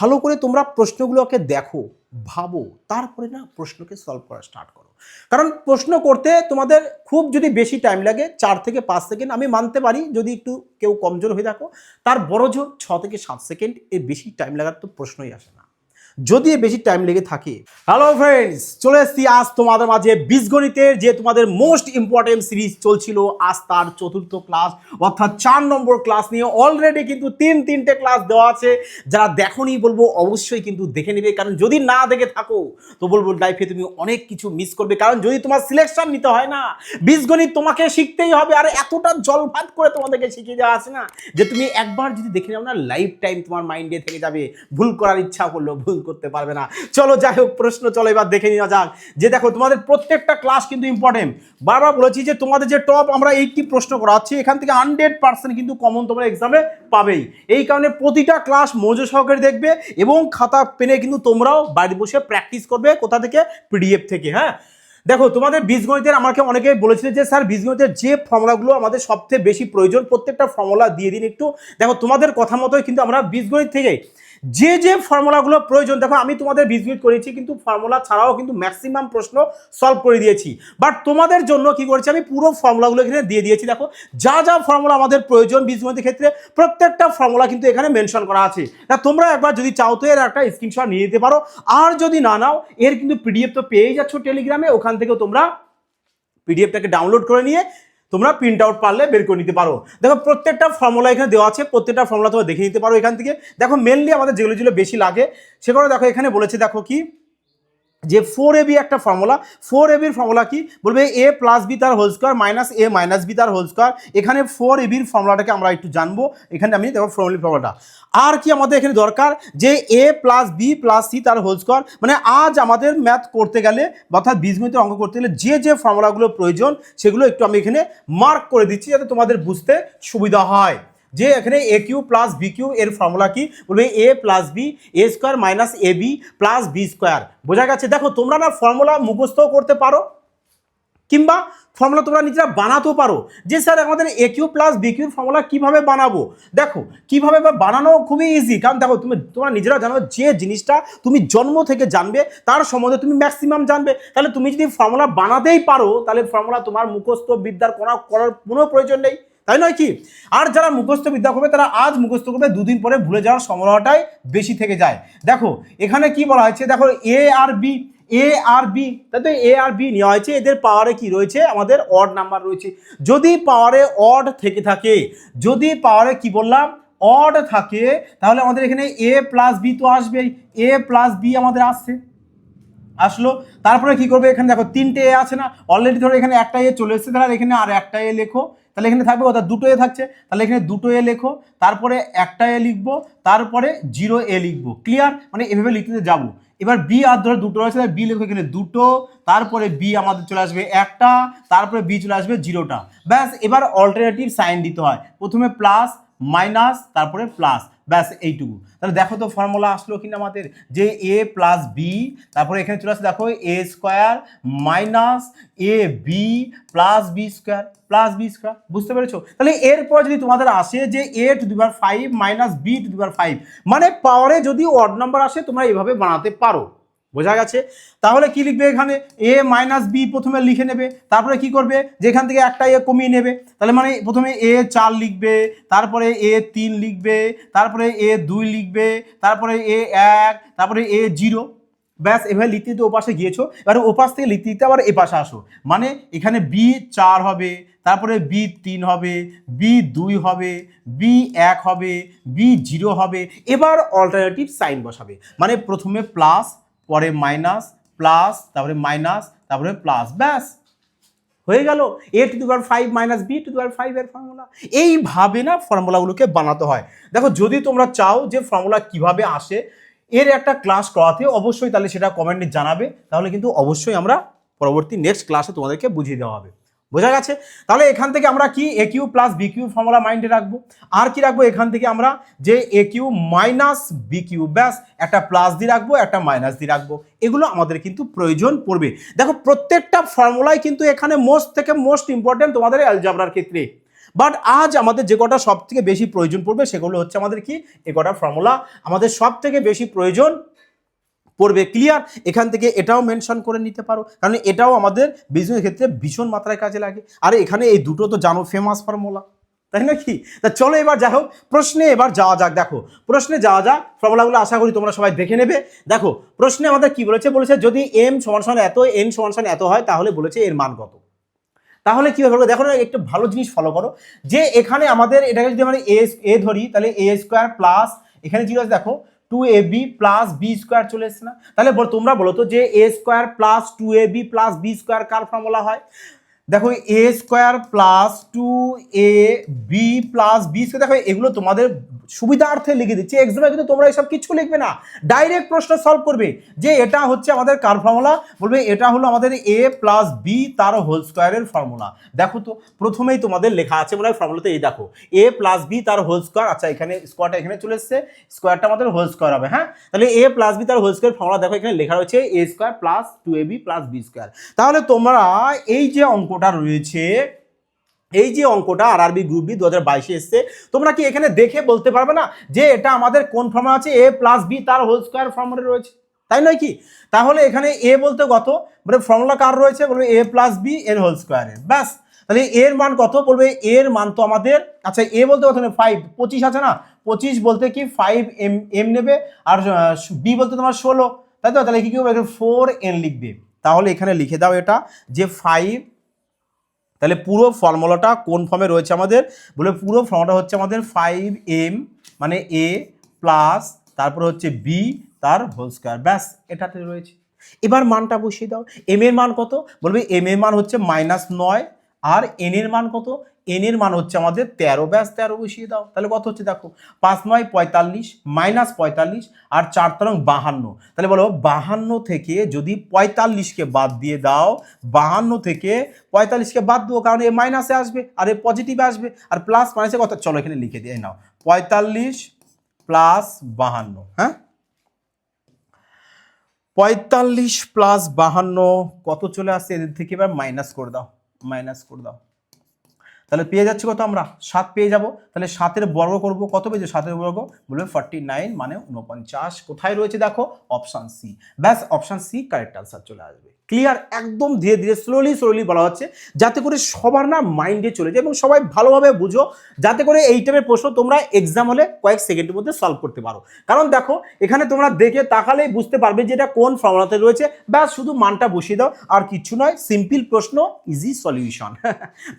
ভালো করে তোমরা প্রশ্নগুলোকে দেখো, ভাবো, তারপরে না প্রশ্নকে সলভ করা স্টার্ট করো। কারণ প্রশ্ন করতে তোমাদের খুব যদি বেশি টাইম লাগে 4 থেকে 5 সেকেন্ড আমি মানতে পারি, যদি একটু কেউ কমজোর হয়ে থাকো তার বড় জোর 6 থেকে 7 সেকেন্ড, এর বেশি টাইম লাগার তো প্রশ্নই আসে না যদি বেশি টাইম লেগে থাকে। হ্যালো ফ্রেন্ডস, চলে এসেছি আজ তোমাদের মাঝে বীজগণিতের যে তোমাদের মোস্ট ইম্পর্টেন্ট সিরিজ চলছিল, আজ তার চতুর্থ ক্লাস অর্থাৎ 4 নম্বর ক্লাস নিয়ে অলরেডি কিন্তু তিনটে ক্লাস দেওয়া আছে। যারা দেখোনি বলবো অবশ্যই কিন্তু দেখে নেবে, কারণ যদি না দেখে থাকো তো বলবো লাইফে তুমি অনেক কিছু মিস করবে। কারণ যদি তোমার সিলেকশন নিতে হয় না, বীজগণিত তোমাকে শিখতেই হবে। আর এতটা জলভাত করে তোমাদেরকে শিখিয়ে দেওয়া আছে না, যে তুমি একবার যদি দেখে নাও না লাইফ টাইম তোমার মাইন্ডে থেকে যাবে। ভুল করার ইচ্ছা করলেও ভুল করতে পারবে না। চলো যাই হোক, প্রশ্ন চলো এবার দেখে নেওয়া যাক। যে দেখো তোমাদের প্রত্যেকটা ক্লাস কিন্তু ইম্পর্টেন্ট। বারবার বলেছি যে তোমাদের যে টপ আমরা 80 প্রশ্ন করাচ্ছি, এখান থেকে 100% কিন্তু কমন তোমরা এক্সামে পাবেই। এই কারণে প্রতিটা ক্লাস মনোযোগ সহকারে দেখবে এবং খাতা পেনে কিন্তু তোমরাও বাড়ি বসে প্র্যাকটিস করবে। কোথা থেকে? পিডিএফ থেকে। হ্যাঁ দেখো, তোমাদের বীজগণিতের আমাকে অনেকে বলেছিলেন যে স্যার বীজগণিতের যে ফর্মুলাগুলো আমাদের সবথেকে বেশি প্রয়োজন, প্রত্যেকটা ফর্মুলা দিয়ে দিন একটু। দেখো তোমাদের কথা মতোই কিন্তু আমরা বীজগণিত থেকে যে ফর্মুলাগুলো প্রয়োজন, দেখো আমি তোমাদের বীজগণিত করেছি কিন্তু ফর্মুলা ছাড়াও কিন্তু ম্যাক্সিমাম প্রশ্ন সলভ করে দিয়েছি। বাট তোমাদের জন্য কি করেছি, আমি পুরো ফর্মুলাগুলো এখানে দিয়ে দিয়েছি। দেখো যা ফর্মুলা আমাদের প্রয়োজন বীজগণিতের ক্ষেত্রে প্রত্যেকটা ফর্মুলা কিন্তু এখানে মেনশন করা আছে। তা তোমরা একবার যদি চাও তো এর একটা স্ক্রিনশট নিয়ে নিতে পারো। আর যদি না নাও, এর কিন্তু পিডিএফ তো পেয়েই যাচ্ছ টেলিগ্রামে, ওখান থেকেও তোমরা পিডিএফটাকে ডাউনলোড করে নিয়ে তোমরা প্রিন্ট আউট পারলে বের করে নিতে পারো। দেখো প্রত্যেকটা ফর্মুলা এখানে দেওয়া আছে, প্রত্যেকটা ফর্মুলা তোমরা দেখে নিতে পারো এখান থেকে। দেখো মেনলি আমাদের যেগুলো বেশি লাগে সেগুলো দেখো এখানে বলেছে। দেখো কি যে 4ab একটা ফর্মুলা, 4ab ফর্মুলা কি বলবে, a প্লাস বি তার whole square minus a minus b তার হোল স্কোয়ার। এখানে 4ab ফর্মুলাটাকে আমরা একটু জানবো। এখানে আমি দেখো ফর্মুলাটা আর কি আমাদের এখানে দরকার, যে a plus B plus C তার হোল স্কোয়ার। মানে আজ আমাদের ম্যাথ করতে গেলে অর্থাৎ বীজগণিতের অঙ্ক করতে গেলে যে ফর্মুলাগুলো প্রয়োজন সেগুলো একটু আমি এখানে মার্ক করে দিচ্ছি যাতে তোমাদের বুঝতে সুবিধা হয়। যে এখানে এ কিউ প্লাস বি কিউ এর ফর্মুলা কি বলবে, এ plus B A square minus A B plus B square. বোঝা গেছে? দেখো তোমরা না ফর্মুলা মুখস্থও করতে পারো কিংবা ফর্মুলা তোমরা নিজেরা বানাতেও পারো। যে স্যার আমাদের এ কিউ প্লাস বি কিউর ফর্মুলা কীভাবে বানাবো, দেখো কীভাবে বানানো খুবই ইজি। কারণ দেখো তোমরা নিজেরা জানো যে জিনিসটা তুমি জন্ম থেকে জানবে তার সম্বন্ধে তুমি ম্যাক্সিমাম জানবে। তাহলে তুমি যদি ফর্মুলা বানাতেই পারো তাহলে ফর্মুলা তোমার মুখস্থ বিদ্যার করার কোনো প্রয়োজন নেই, তাই নয় কি? আর যারা মুখস্থ বিদ্যা করবে তারা আজ মুখস্থ করবে, দুদিন পরে ভুলে যাওয়ার সম্ভাবনাটাই বেশি থেকে যায়। দেখো এখানে কি বলা হয়েছে, দেখো এ আর বি, তাই তো এ আর বি নেওয়া হয়েছে। এদের পাওয়ারে কি রয়েছে, আমাদের অড নাম্বার রয়েছে। যদি পাওয়ারে অড থেকে থাকে, যদি পাওয়ারে কি বললাম অড থাকে, তাহলে আমাদের এখানে এ প্লাস বি তো আসবেই, এ প্লাস বি আমাদের আসলো। তারপরে কি করবে, এখানে দেখো 3টে এ আছে না, অলরেডি ধরো এখানে একটা এ চলে এসেছে, তাহলে এখানে আর একটা এ লেখো। তাহলে এখানে থাকবে কথা 2টো এ থাকছে, তাহলে এখানে 2টো এ লেখো, তারপরে একটা এ লিখবো, তারপরে 0 এ লিখবো। ক্লিয়ার? মানে এভাবে লিখতে যাবো। এবার বি আর ধরো 2টো রয়েছে, তাহলে বি লেখো এখানে 2টো, তারপরে বি আমাদের চলে আসবে একটা, তারপরে বি চলে আসবে 0টা। ব্যাস এবার অল্টারনেটিভ সাইন দিতে হয়, প্রথমে প্লাস মাইনাস তারপরে প্লাস, ব্যাস এইটুকু। তাহলে দেখো তো ফর্মুলা আসলো কিনা আমাদের, যে এ প্লাস বি, তারপরে এখানে চলে আসছে দেখো A square minus A B plus B square plus B square. বুঝতে পেরেছো? তাহলে এরপর যদি তোমাদের আসে যে a to the power 5 minus b to the power 5, মানে পাওয়ারে যদি অড নাম্বার আসে তোমরা এইভাবে বানাতে পারো। বোঝা গেছে? তাহলে কি লিখবে, এখানে a মাইনাস বি প্রথমে লিখে নেবে, তারপরে কি করবে যে এখান থেকে একটা এ কমিয়ে নেবে। তাহলে মানে প্রথমে a 4 লিখবে, তারপরে a 3 লিখবে, তারপরে a 2 লিখবে, তারপরে a 1, তারপরে a 0। ব্যাস এভাবে লিখতে দিতে ওপাশে গিয়েছো, এবার ওপাশ থেকে লিখতে দিতে আবার এ পাশে আসো। মানে এখানে বি 4 হবে, তারপরে বি 3 হবে, বি 2 হবে, বি 1 হবে, বি 0 হবে। এবার অল্টারনেটিভ সাইন বসাবে, মানে প্রথমে প্লাস, পরে মাইনাস, প্লাস, তারপরে মাইনাস, তারপরে প্লাস। ব্যাস হয়ে গেল a to the power 5 minus b to the power 5 এর ফর্মুলা। এইভাবে না ফর্মুলাগুলোকে বানাতে হয়। দেখো যদি তোমরা চাও যে ফর্মুলা কিভাবে আসে এর একটা ক্লাস করাতে, অবশ্যই তাহলে সেটা কমেন্টে জানাবে, তাহলে কিন্তু অবশ্যই আমরা পরবর্তী নেক্সট ক্লাসে তোমাদেরকে বুঝিয়ে দেওয়া হবে। বোঝা গেছে? তাহলে এখান থেকে আমরা কি A cube plus B cube formula মাইন্ডে রাখবো। আর কি রাখবো এখান থেকে আমরা, যে A Q minus B cube, ব্যাস একটা প্লাস দিয়ে রাখবো, একটা মাইনাস দিয়ে রাখবো। এগুলো আমাদের কিন্তু প্রয়োজন পড়বে। দেখো প্রত্যেকটা ফর্মুলাই কিন্তু এখানে মোস্ট থেকে মোস্ট ইম্পর্টেন্ট তোমাদের অ্যালজেব্রার ক্ষেত্রে। বাট আজ আমাদের যে কটা সব থেকে বেশি প্রয়োজন পড়বে সেগুলো হচ্ছে আমাদের কি, এ কটা ফর্মুলা আমাদের সব থেকে বেশি প্রয়োজন পড়বে। ক্লিয়ার? এখান থেকে এটাও মেনশন করে নিতে পারো, কারণ এটাও আমাদের বিজনেস ক্ষেত্রে ভীষণ মাত্রায় কাজে লাগে। আর এখানে এই দুটো তো জানো ফেমাস ফর্মুলা, তাই না কি? তা চলো এবার যাই হোক প্রশ্নে এবার যাওয়া যাক। দেখো প্রশ্নে যাওয়া যাক, ফর্মুলাগুলো আশা করি তোমরা সবাই দেখে নেবে। দেখো প্রশ্নে আমাদের কি বলেছে, বলেছে যদি এম সমান সমান এত, এন সমান সমান এত হয় তাহলে বলেছে এর মান কত। তাহলে কি হবে দেখো না, একটু ভালো জিনিস ফলো করো, যে এখানে আমাদের এটাকে যদি আমরা এ ধরি তাহলে এ স্কোয়ার প্লাস এখানে কি আছে দেখো 2ab প্লাস বি স্কোয়ার চলে এসছে না? তাহলে তোমরা বলো তো যে A square plus 2ab plus B square কার ফর্মুলা হয়? দেখো A square plus 2ab plus B square, দেখো এগুলো তোমাদের সুবিধার্থে লিখে দিচ্ছি, এক্সামে কিন্তু তোমরা এসব কিছু লিখবে না, ডাইরেক্ট প্রশ্ন সলভ করবে যে এটা হচ্ছে আমাদের কার ফর্মুলা, বলবে এটা হলো আমাদের এ প্লাস বি তার হোল স্কোয়ারের ফর্মুলা। দেখো তো প্রথমেই তোমাদের লেখা আছে মনে হয় ফর্মুলাতে, এই দেখো এ প্লাস বি তার হোল স্কোয়ার, আচ্ছা এখানে স্কোয়ারটা এখানে চলে এসছে, স্কোয়ারটা আমাদের হোল স্কোয়ার হবে। হ্যাঁ, তাহলে এ প্লাস বি তার হোল স্কোয়ার ফর্মুলা দেখো এখানে লেখা রয়েছে A square plus 2ab plus B square. তাহলে তোমরা এই যে অঙ্কটা রয়েছে, এই যে অঙ্কটা আরআরবি গ্রুপ বি 2022 এসছে, তোমরা কি এখানে দেখে বলতে পারবে না যে এটা আমাদের কোন ফর্মুলা আছে, এ প্লাস বি তার হোল স্কোয়ার ফর্মুলা রয়েছে, তাই নয় কি? তাহলে এখানে এ বলতে কত, মানে ফর্মুলা কার রয়েছে, বলবে এ প্লাস বি এর হোল স্কোয়ারের, ব্যাস। তাহলে এর মান কত, বলবে এর মান তো আমাদের, আচ্ছা এ বলতে কত নেবে 5, 25 আছে না, 25 বলতে কি 5 এম নেবে, আর বি বলতে তোমার 16, তাই তো? তাহলে কি করবে, 4n লিখবে। তাহলে এখানে লিখে দাও এটা যে 5, তাহলে পুরো ফর্মুলাটা কোন ফর্মে রয়েছে আমাদের, বলে পুরো ফর্মুলাটা হচ্ছে আমাদের 5m মানে এ প্লাস তারপর হচ্ছে বি তার হোল স্কোয়ার, ব্যাস এটাতে রয়েছে। এবার মানটা বসিয়ে দাও, এম এর মান কত, বলবে এম এর মান হচ্ছে -9, আর এন এর মান কত, এন এর মান হচ্ছে আমাদের 13, ব্যাস 13 বসিয়ে দাও। তাহলে কত হচ্ছে দেখো 5 9 45 -45 আর 4 3 52, তাহলে বলো 52 থেকে যদি 45কে বাদ দিয়ে দাও, 52 থেকে 45কে বাদ দেবো, কারণ এ মাইনাসে আসবে আর এ পজিটিভে আসবে, আর প্লাস মাইনাসে কত, চলো এখানে লিখে দিয়ে নাও 45 প্লাস 52, হ্যাঁ 45 প্লাস 52 কত চলে আসছে, এদের থেকে এবার মাইনাস করে দাও, মাইনাস করে দাও, তাহলে পেয়ে যাচ্ছি কত আমরা 7 পেয়ে যাব। তাহলে 7-এর বর্গ করব, কত পেয়েছো 7-এর বর্গ, বলবে 49 মানে 49, কোথায় রয়েছে দেখো অপশন সি, ব্যাস অপশন সি কারেক্ট আনসার চলে আসবে। ক্লিয়ার? একদম ধীরে ধীরে স্লোলি বলা হচ্ছে যাতে করে সবার না মাইন্ডে চলে যায় এবং সবাই ভালোভাবে বুঝো, যাতে করে এই টাইপের প্রশ্ন তোমরা এক্সাম হলে কয়েক সেকেন্ডের মধ্যে সলভ করতে পারো। কারণ দেখো এখানে তোমরা দেখে তাকালেই বুঝতে পারবে যে এটা কোন ফর্মুলাতে রয়েছে, ব্যাস শুধু মানটা বসিয়ে দাও আর কিছু নয়, সিম্পল প্রশ্ন ইজি সলিউশন,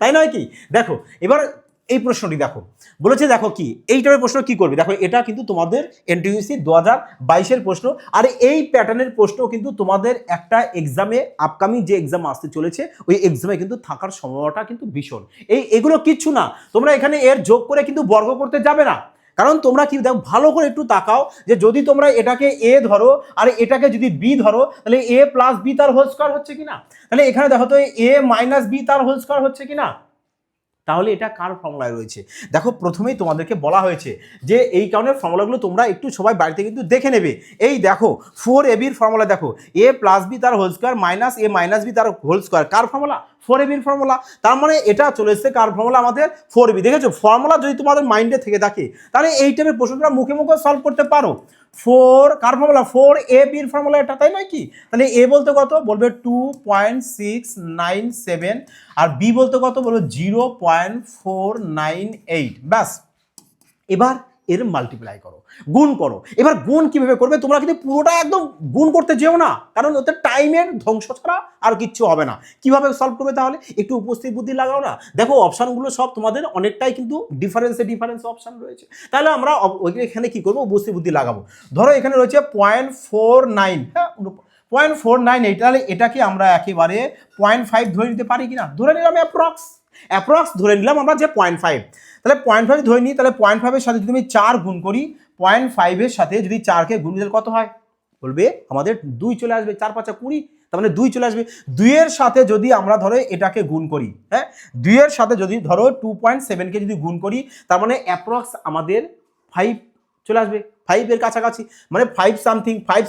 তাই নয় কি? দেখো এবার এই প্রশ্নটি দেখো, বলেছে দেখো কি এই টাইপের প্রশ্ন কি করবে, দেখো এটা কিন্তু তোমাদের এনটিইউসি 2022-এর প্রশ্ন, আর এই প্যাটার্নের প্রশ্ন কিন্তু তোমাদের একটা এক্সামে আপকামিং যে এক্সাম আসতে চলেছে ওই এক্সামে কিন্তু থাকার সম্ভাবনাটা কিন্তু ভীষণ। এগুলো কিচ্ছু না, তোমরা এখানে এর যোগ করে কিন্তু বর্গ করতে যাবে না, কারণ তোমরা কি দেখো ভালো করে একটু তাকাও যে যদি তোমরা এটাকে এ ধরো আর এটাকে যদি বি ধরো, তাহলে এ প্লাস বি তার হোল স্কয়ার হচ্ছে কিনা, তাহলে এখানে দেখো তো এ মাইনাস বি তার হোল স্কয়ার হচ্ছে কিনা, তাহলে এটা কার ফর্মুলায় রয়েছে। দেখো প্রথমেই তোমাদেরকে বলা হয়েছে যে এই কারণে ফর্মুলাগুলো তোমরা একটু সবাই বাড়িতে কিন্তু দেখে নেবে। এই দেখো 4ab-র ফর্মুলা দেখো, এ প্লাস বি তার হোল স্কয়ার মাইনাস এ মাইনাস বি তার হোল স্কয়ার, কার ফর্মুলা, 4ab-র ফর্মুলা। তার মানে এটা চলে এসছে কার ফর্মুলা, আমাদের 4ab। দেখেছো ফর্মুলা যদি তোমাদের মাইন্ডে থেকে থাকে তাহলে এই টাইপের প্রশ্নটা মুখে মুখে সলভ করতে পারো। 4 কার ফর্মুলা, 4ab-র ফর্মুলা এটা, তাই নয় কি? তাহলে এ বলতে কত, বলবে 2.697, আর বি বলতে কত, বলবে 0.498, ব্যাস। এবার এর মাল্টিপ্লাই করো, গুণ করো। এবার গুণ কিভাবে করবে, তোমরা কিন্তু পুরোটা একদম গুণ করতে যেও না, কারণ ওতে টাইমের ধ্বংস ছাড়া আর কিচ্ছু হবে না। কিভাবে সলভ করবে তাহলে, একটু উপস্থিত বুদ্ধি লাগাও না। দেখো অপশানগুলো সব তোমাদের অনেকটাই কিন্তু ডিফারেন্স অপশান রয়েছে, তাহলে আমরা এখানে কি করবো, উপস্থিত বুদ্ধি লাগাবো। ধরো এখানে রয়েছে 0.49, হ্যাঁ 0.498, তাহলে এটাকে আমরা একেবারে 0.5 ধরে নিতে পারি কিনা, ধরে নিলাম অ্যাপ্রক্স ধরে নিলাম আমরা যে 0.5, তাহলে 0.5 ধরে নিই, তাহলে 0.5-এর সাথে যদি আমি 4 গুণ করি, 0.5-এর সাথে যদি 4কে গুণ দিলে কত হয়, বলবে আমাদের 2 চলে আসবে, 4 5 20, তার মানে 2 চলে আসবে। 2-এর সাথে যদি আমরা ধরো এটাকে গুণ করি, হ্যাঁ 2-এর সাথে যদি ধরো 2.7-কে যদি গুণ করি, তার মানে অ্যাপ্রক্স আমাদের 5 চলে আসবে 5 এর কাছাকাছি, মানে 5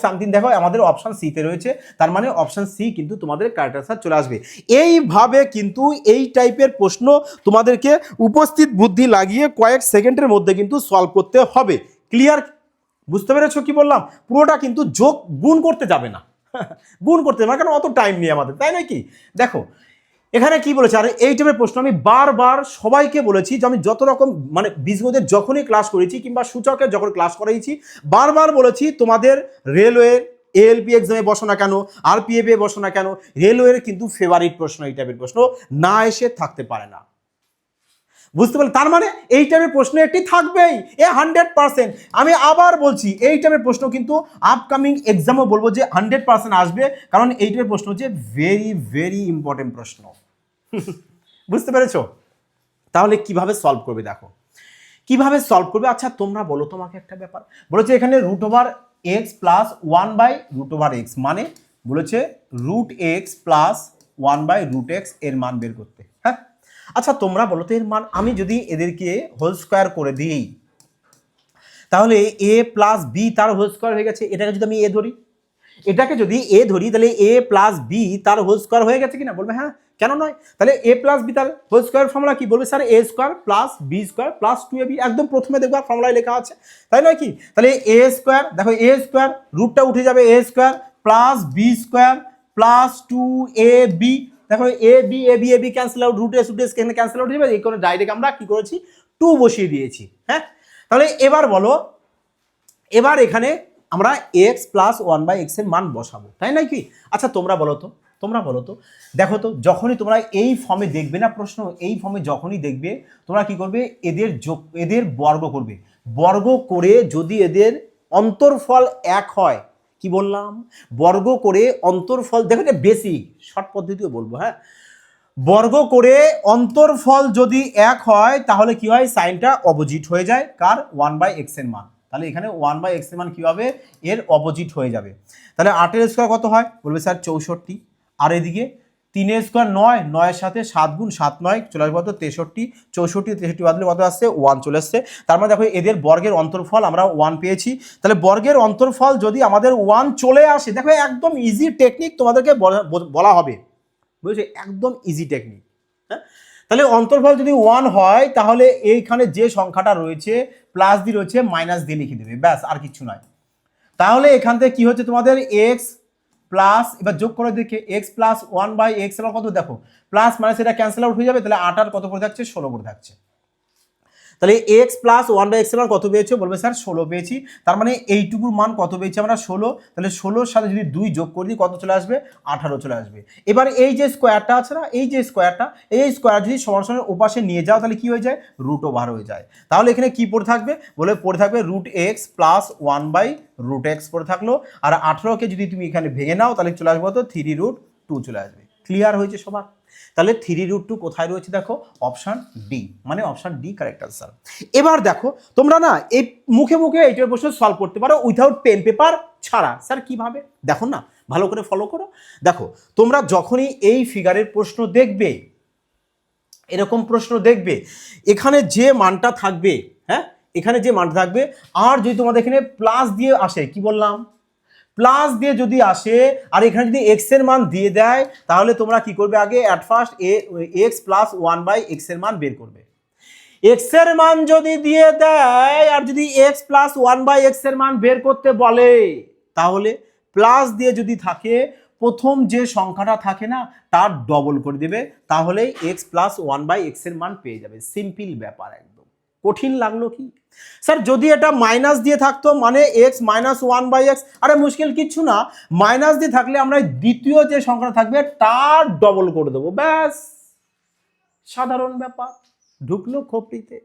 সামথিং দেখো আমাদের অপশন সিতে রয়েছে, তার মানে অপশন সি কিন্তু তোমাদের কারেক্ট আনসার চলে আসবে। এইভাবে কিন্তু এই টাইপের প্রশ্ন তোমাদেরকে উপস্থিত বুদ্ধি লাগিয়ে কয়েক সেকেন্ডের মধ্যে কিন্তু সলভ করতে হবে। ক্লিয়ার? বুঝতে পেরেছো কি বললাম? পুরোটা কিন্তু যোগ গুণ করতে যাবে না, গুণ করতে যাবে না, কারণ অত টাইম নেই আমাদের, তাই নয় কি? দেখো এখানে কি বলেছে, আর এই টাইপের প্রশ্ন আমি বারবার সবাইকে বলেছি যে আমি যত রকম মানে বীজগণিতের যখনই ক্লাস করেছি কিংবা সূচকের যখন ক্লাস করাইছি বারবার বলেছি তোমাদের রেলওয়ে এএলপি এক্সামে বসো না কেন, আরপিএফ এ বসো না কেন, রেলওয়ের কিন্তু ফেভারিট প্রশ্ন এই টাইপের প্রশ্ন না এসে থাকতে পারে না। বুঝতে পারলে? তার মানে এই টাইপের প্রশ্ন একটি থাকবেই, 100%। আমি আবার বলছি এই টাইপের প্রশ্ন কিন্তু আপকামিং এক্সামও বলবো যে 100% আসবে, কারণ এই টাইপের প্রশ্ন হচ্ছে ভেরি ভেরি ইম্পর্টেন্ট প্রশ্ন। বুঝতে পেরেছো? তাহলে কিভাবে সলভ করবে দেখো, কিভাবে সলভ করবে। আচ্ছা তোমরা বলো, তোমাকে একটা ব্যাপার বলেছে এখানে √x প্লাস 1/√x, মানে বলেছে √x প্লাস 1/√x এর মান বের করতে। হ্যাঁ, আচ্ছা তোমরা বলো তো এর মান আমি যদি এদেরকে হোল স্কোয়ার করে দিই তাহলে a প্লাস বি তার হোল স্কোয়ার হয়ে গেছে। এটাকে যদি আমি এ ধরি, এটাকে যদি এ ধরি তাহলে a প্লাস বি তার হোল স্কোয়ার হয়ে গেছে কিনা? বলবে হ্যাঁ, কেন নয়। তাহলে a প্লাস বি তার হোল স্কোয়ার ফর্মুলা কি? বলবে sir a square plus B square plus 2ab, একদম প্রথমে দেখবা ফর্মুলায় লেখা আছে, তাই নয় কি? তাহলে a স্কোয়ার, দেখো a স্কোয়ার রুটটা উঠে যাবে, a square plus B square plus 2ab, দেখো A B cancel out, roots এখানে ক্যান্সেল আউট হয়ে যাবে, এই করে ডাইরেক্ট আমরা কি করেছি 2 বসিয়ে দিয়েছি। হ্যাঁ, তাহলে এবার বলো, এবার এখানে আমরা x প্লাস 1/x এর মান বসাবো, তাই নয় কি? আচ্ছা তোমরা বলো তো, দেখো তো যখনই তোমরা এই ফর্মে দেখবে না প্রশ্ন, এই ফর্মে যখনই দেখবে তোমরা কি করবে, এদের বর্গ করবে, বর্গ করে যদি এদের অন্তর্ফল 1 হয়, কি বললাম, বর্গ করে অন্তর্ফল, দেখো এটা বেসিক শর্ট পদ্ধতিও বলবো, হ্যাঁ, বর্গ করে অন্তর্ফল যদি 1 হয় তাহলে কি হয়, সাইনটা অপোজিট হয়ে যায় কার, 1/x এর মান। তাহলে এখানে 1/x এর মান কি হবে, এর অপোজিট হয়ে যাবে। তাহলে 8 এর স্কোয়ার কত হয়, বলবে স্যার 64, আর এদিকে 3 এর স্কোয়ার 9, 9 এর সাথে 7 গুণ 7 9 চলে আসবে কত, 63, 64 বাদলে কত আসছে, 1 চলে আসছে। তার মানে দেখো এদের বর্গের অন্তর্ফল আমরা 1 পেয়েছি। তাহলে বর্গের অন্তর্ফল যদি আমাদের 1 চলে আসে, দেখো একদম ইজি টেকনিক তোমাদেরকে বলা হবে, বুঝেছো, একদম ইজি টেকনিক। হ্যাঁ, তাহলে অন্তর্ফল যদি 1 হয় তাহলে এইখানে যে সংখ্যাটা রয়েছে প্লাস দিয়ে রয়েছে মাইনাস দিয়ে লিখে দেবে, ব্যাস আর কিছু নয়। তাহলে এখান থেকে কি হচ্ছে তোমাদের এক্স প্লাস, এবার যোগ করে দেখে এক্স প্লাস 1/x এবার কত, দেখো প্লাস মাইনাস এটা ক্যান্সেল আউট হয়ে যাবে, তাহলে 8 আর কত করে থাকছে, 16 করে থাকছে। তাহলে এক্স প্লাস 1/x এর মান কত পেয়েছো, বলবে স্যার 16 পেয়েছি। তার মানে এইটুকুর মান কত পেয়েছি আমরা, 16। তাহলে 16-র সাথে যদি 2 যোগ করে দিই কত চলে আসবে, 18 চলে আসবে। এবার এই যে স্কোয়ারটা আছে না, এই যে স্কোয়ারটা, এই স্কোয়ার যদি সমান সমান ওপাশে নিয়ে যাও তাহলে কি হয়ে যায়, √ওভার হয়ে যায়। তাহলে এখানে কি পড়ে থাকবে, বলে পড়ে থাকবে √x প্লাস 1/√x পড়ে থাকলো। আর 18কে যদি তুমি এখানে ভেঙে নাও তাহলে চলে আসবে তো 3√2 চলে আসবে। ক্লিয়ার হয়েছে সবার? তাহলে 3√2 কোথায় রয়েছে, দেখো অপশন ডি, মানে অপশন ডি কারেক্ট আনসার। এবার দেখো তোমরা না এই মুখে মুখে এইটার প্রশ্ন সলভ করতে পারো উইথাউট পেন পেপার ছাড়া। স্যার কিভাবে, দেখো না, ভালো করে ফলো করো। দেখো তোমরা যখনই এই ফিগারের প্রশ্ন দেখবে, এরকম প্রশ্ন দেখবে, এখানে যে মানটা থাকবে, হ্যাঁ এখানে যে মানটা থাকবে, আর যদি তোমাদের এখানে প্লাস দিয়ে আসে, কি বললাম, প্লাস দিয়ে যদি আসে আর এখানে যদি এক্স এর মান দিয়ে দেয় তাহলে তোমরা কি করবে, আগে at first x plus 1/x এর মান বের করবে। এক্স এর মান যদি দিয়ে দেয় আর যদি এক্স প্লাস 1/x এর মান বের করতে বলে, তাহলে প্লাস দিয়ে যদি থাকে প্রথম যে সংখ্যাটা থাকে না তার ডবল করে দেবে, তাহলেই এক্স প্লাস 1/x এর মান পেয়ে যাবে। সিম্পল ব্যাপার, একদম কঠিন লাগলো কি? স্যার যদি এটা মাইনাস দিয়ে থাকতো মানে এক্স মাইনাস 1/x, আরে মুশকিল কিচ্ছু না, মাইনাস দিয়ে থাকলে আমরা দ্বিতীয় যে সংখ্যাটা থাকবে তার ডবল করে দেবো, ব্যাস সাধারণ ব্যাপার, ঢুকলো খোপড়িতে।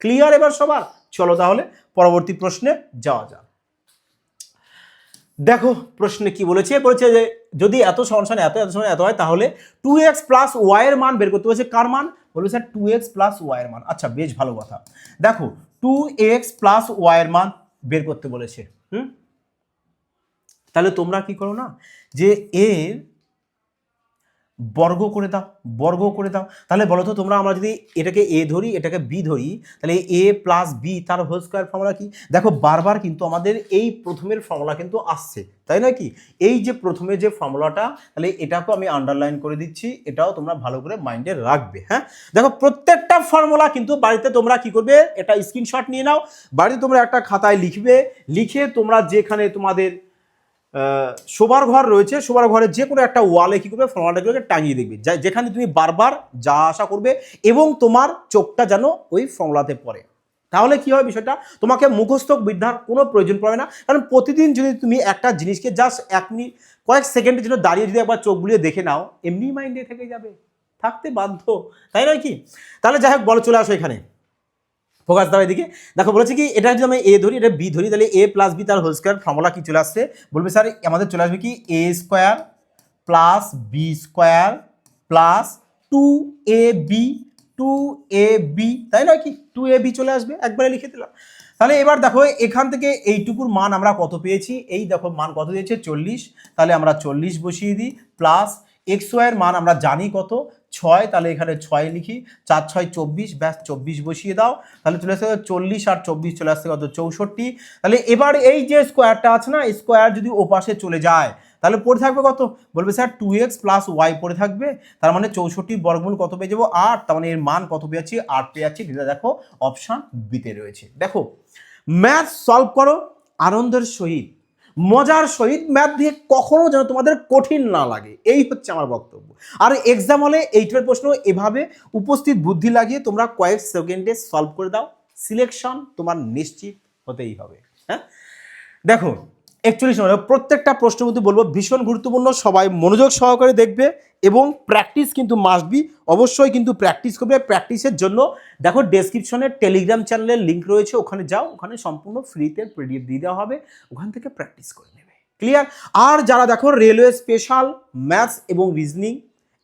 ক্লিয়ার এবার সবার? চলো তাহলে পরবর্তী প্রশ্নে যাওয়া যাক। দেখো প্রশ্নে কি বলেছে, বলেছে যে যদি এত সমান এত এত সমান এত হয় তাহলে 2x প্লাস ওয়াই এর মান বের করতে বলেছে, কার মান, বলবে স্যার 2x প্লাস ওয়াই এর মান। আচ্ছা বেশ ভালো কথা, দেখো 2x প্লাস ওয়াই এর মান বের করতে বলেছে। তাহলে তোমরা কি করো না, যে এর বর্গ করে দাও, বর্গ করে দাও। তাহলে বলো তো তোমরা, আমরা যদি এটাকে এ ধরি, এটাকে বি ধরি, তাহলে এ প্লাস বি তার হোল স্কোয়ার ফর্মুলা কি? দেখো বারবার কিন্তু আমাদের এই প্রথমের ফর্মুলা কিন্তু আসছে, তাই না কি? এই যে প্রথমে যে ফর্মুলাটা, তাহলে এটাকেও আমি আন্ডারলাইন করে দিচ্ছি, এটাও তোমরা ভালো করে মাইন্ডে রাখবে। হ্যাঁ, দেখো প্রত্যেকটা ফর্মুলা কিন্তু বাড়িতে তোমরা কি করবে, এটা স্ক্রিনশট নিয়ে নাও, বাড়িতে তোমরা একটা খাতায় লিখবে, লিখে তোমরা যেখানে তোমাদের শোবার ঘর রয়েছে, শোবার ঘরের যে কোনো একটা ওয়ালে কি করবে, ফর্মুলাটাগুলোকে টাঙিয়ে দেখবে, যেখানে তুমি বারবার যা আশা করবে এবং তোমার চোখটা যেন ওই ফর্মুলাতে পড়ে। তাহলে কি হয়, বিষয়টা তোমাকে মুখস্থ বিদ্যার কোনো প্রয়োজন পড়ে না। কারণ প্রতিদিন যদি তুমি একটা জিনিসকে জাস্ট 1 মিনিট কয়েক সেকেন্ডের জন্য দাঁড়িয়ে যদি একবার চোখ বুলিয়ে দেখে নাও, এমনি মাইন্ডে থেকে যাবে, থাকতে বাধ্য, তাই নয় কি? তাহলে যাই হোক, বলো, চলে আসো এখানে, ফোকাস দাও এদিকে। দেখো বলেছি কি, এটা যদি আমি এ ধরি, এটা বি ধরি, তাহলে এ প্লাস বি তার হোল স্কোয়ার ফর্মুলা কি চলে আসছে? বলবে স্যার আমাদের চলে আসবে কি, A square plus B square plus 2ab, 2ab, তাই নয় কি? 2ab চলে আসবে, একবারে লিখে দিলাম। তাহলে এবার দেখো এখান থেকে এইটুকুর মান আমরা কত পেয়েছি, এই দেখো মান কত দিয়েছে 40, তাহলে আমরা 40 বসিয়ে দিই, প্লাস এক্স ওয়াইয়ের মান আমরা জানি কত 6, তাহলে এখানে 6 লিখি, 4 6 24, ব্যাস 24 বসিয়ে দাও, তাহলে চলে আসছে 40 আর 24 চলে আসছে কত 64। তাহলে এবার এই যে স্কোয়ারটা আছে না, স্কোয়ার যদি ওপাশে চলে যায় তাহলে পড়ে থাকবে কত? বলবে স্যার 2x প্লাস ওয়াই পড়ে থাকবে, তার মানে 64 বর্গমূল কত পেয়ে যাবো 8, তার মানে এর মান কত পেয়েছি 8 পেয়ে যাচ্ছি। দেখো অপশন বিতে রয়েছে। দেখো ম্যাথ সলভ করো আনন্দের সহিত, মজার সহিত, ম্যাথ দিয়ে কখনো যেন তোমাদের কঠিন না লাগে, এই হচ্ছে আমার বক্তব্য। আর এক্সাম হলে এই টাইপের প্রশ্ন এভাবে উপস্থিত বুদ্ধি লাগিয়ে তোমরা কয়েক সেকেন্ডে সলভ করে দাও, সিলেকশন তোমার নিশ্চিত হতেই হবে। হ্যাঁ, দেখো 41 নম্বর, প্রত্যেকটা প্রশ্নের মধ্যে বলবো ভীষণ গুরুত্বপূর্ণ, সবাই মনোযোগ সহকারে দেখবে এবং প্র্যাকটিস কিন্তু মাস্ট বি, অবশ্যই কিন্তু প্র্যাকটিস করবে। প্র্যাকটিসের জন্য দেখো ডেসক্রিপশনে টেলিগ্রাম চ্যানেলের লিঙ্ক রয়েছে, ওখানে যাও, ওখানে সম্পূর্ণ ফ্রিতে পিডিএফ দিয়ে দেওয়া হবে, ওখান থেকে প্র্যাকটিস করে নেবে, ক্লিয়ার? আর যারা দেখো রেলওয়ে স্পেশাল ম্যাথস এবং রিজনিং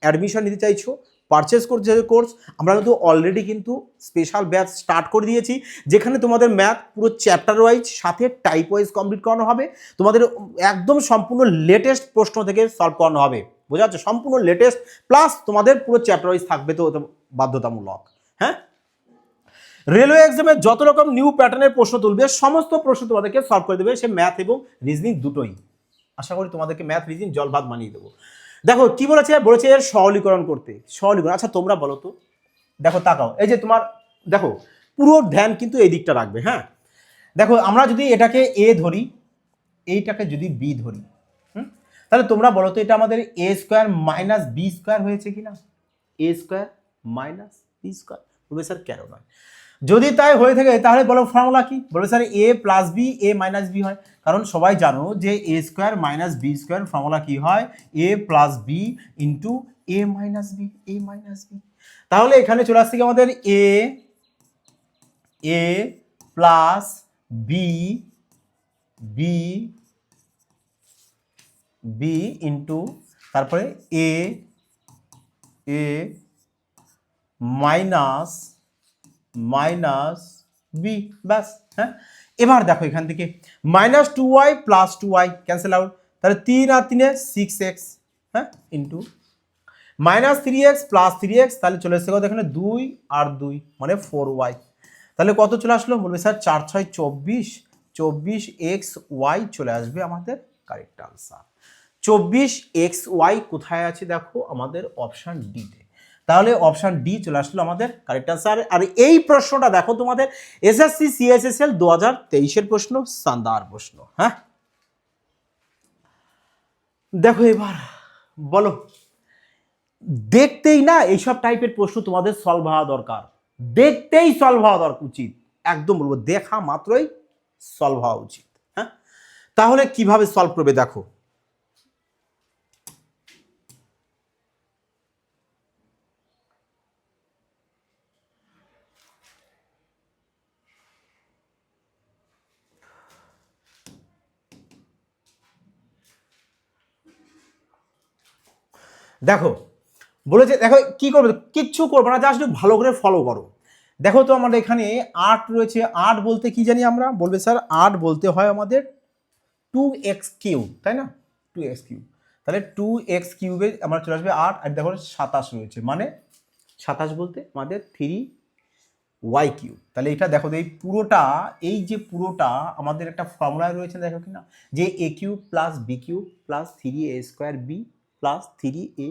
অ্যাডমিশন নিতে চাইছো, পারচেস করছে কোর্স, আমরা কিন্তু অলরেডি কিন্তু স্পেশাল ব্যাচ স্টার্ট করে দিয়েছি, যেখানে তোমাদের ম্যাথ পুরো চ্যাপ্টার ওয়াইজ সাথে টাইপ ওয়াইজ কমপ্লিট করানো হবে, তোমাদের একদম সম্পূর্ণ লেটেস্ট প্রশ্ন থেকে সলভ করানো হবে, বোঝা যাচ্ছে? সম্পূর্ণ লেটেস্ট, প্লাস তোমাদের পুরো চ্যাপ্টার ওয়াইজ থাকবে, তো বাধ্যতামূলক। হ্যাঁ, রেলওয়ে এক্সামে যত রকম নিউ প্যাটার্নের প্রশ্ন তুলবে সমস্ত প্রশ্ন তোমাদেরকে সলভ করে দেবে, সে ম্যাথ এবং রিজনিং দুটোই। আশা করি তোমাদেরকে ম্যাথ রিজনিং জল ভাত মানিয়ে দেবো। দেখো কি বলেছে, বলেছে এর সরলীকরণ করতে, সরলীকরণ। আচ্ছা তোমরা বলো তো, দেখো তাকাও, এই যে তোমার দেখো পুরো ধ্যান কিন্তু এই দিকটা রাখবে। হ্যাঁ, দেখো আমরা যদি এটাকে এ ধরি, এইটাকে যদি বি ধরি, তাহলে তোমরা বলো তো এটা আমাদের A square minus B square হয়েছে কিনা? এ স্কোয়ার মাইনাস বি স্কোয়ার, বলবে স্যার কেন নয়? যদি তাই হয়ে থাকে তাহলে বলো ফর্মুলা কি? বলবে sir A plus B A minus B হয়, কারণ সবাই জানো যে A square minus B square formula কি হয়, A plus B into A minus B, A minus B. তাহলে এখানে চলে আসছে কি আমাদের A plus B, B B into তারপরে এ মাইনাস মাইনাস বি, ব্যাস। হ্যাঁ, এবার দেখো এখান থেকে minus 2y plus 2y cancel out, তাহলে 3 আর 3 6x, হ্যাঁ, into minus 3x plus 3x, তাহলে চলে এসেছে কত এখানে 2 আর 2 মানে 4y, তাহলে কত চলে আসলো? বলবে স্যার 4 6 24, 24xy চলে আসবে আমাদের কারেক্ট আনসার। 24xy কোথায় আছে দেখো আমাদের অপশন ডিতে, তাহলে অপশন ডি চলে আসলো আমাদের কারেক্ট আনসার। আর এই প্রশ্নটা দেখো তোমাদের এসএসসি সিএসএসএল 2023-এর প্রশ্ন, শানদার প্রশ্ন। হ্যাঁ, দেখো এবার বলো, দেখতেই না এইসব টাইপের প্রশ্ন তোমাদের সলভ হওয়া দরকার, দেখতেই সলভ হওয়া দরকার উচিত, একদম বলবো দেখা মাত্রই সলভ হওয়া উচিত। হ্যাঁ, তাহলে কিভাবে সলভ করবে দেখো, দেখো বলেছে, দেখো কি করবে, কিচ্ছু করবে না, জাস্ট ভালো করে ফলো করো। দেখো তো আমাদের এখানে 8 রয়েছে, 8 বলতে কি জানি আমরা? বলবে স্যার 8 বলতে হয় আমাদের 2x কিউব, তাই না? 2x কিউব, তাহলে 2x কিউবে আমার চলে আসবে 8, আর দেখো 27 রয়েছে, মানে 27 বলতে আমাদের 3y কিউব। তাহলে এটা দেখো এই পুরোটা, এই যে পুরোটা আমাদের একটা ফর্মুলায় রয়েছে, দেখো কিনা, যে a cube plus b cube plus 3a² b plus 3a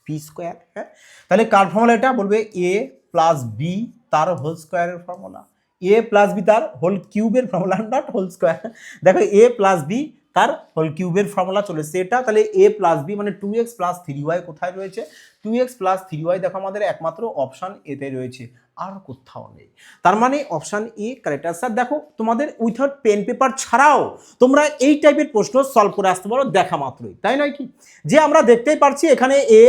b square. হ্যাঁ, তাহলে কার ফর্মুলা এটা? বলবে a প্লাস বি তার হোল স্কোয়ারের ফর্মুলা, a প্লাস বি তার হোল কিউবের ফর্মুলা, নট হোল স্কোয়ার। দেখো a প্লাস বি তার হোল কিউবের ফর্মুলা চলেছে এটা। তাহলে a প্লাস বি মানে 2x প্লাস 3y কোথায় রয়েছে? 2x প্লাস 3y দেখো আমাদের একমাত্র অপশান এতে রয়েছে, আর কোথাও নেই। তার মানে অপশান এ কারেক্ট আনসার। দেখো তোমাদের উইথাউট পেন পেপার ছাড়াও তোমরা এই টাইপের প্রশ্ন সলভ করে আসতে পারো দেখা মাত্রই, তাই নয় কি? যে আমরা দেখতেই পারছি এখানে এ,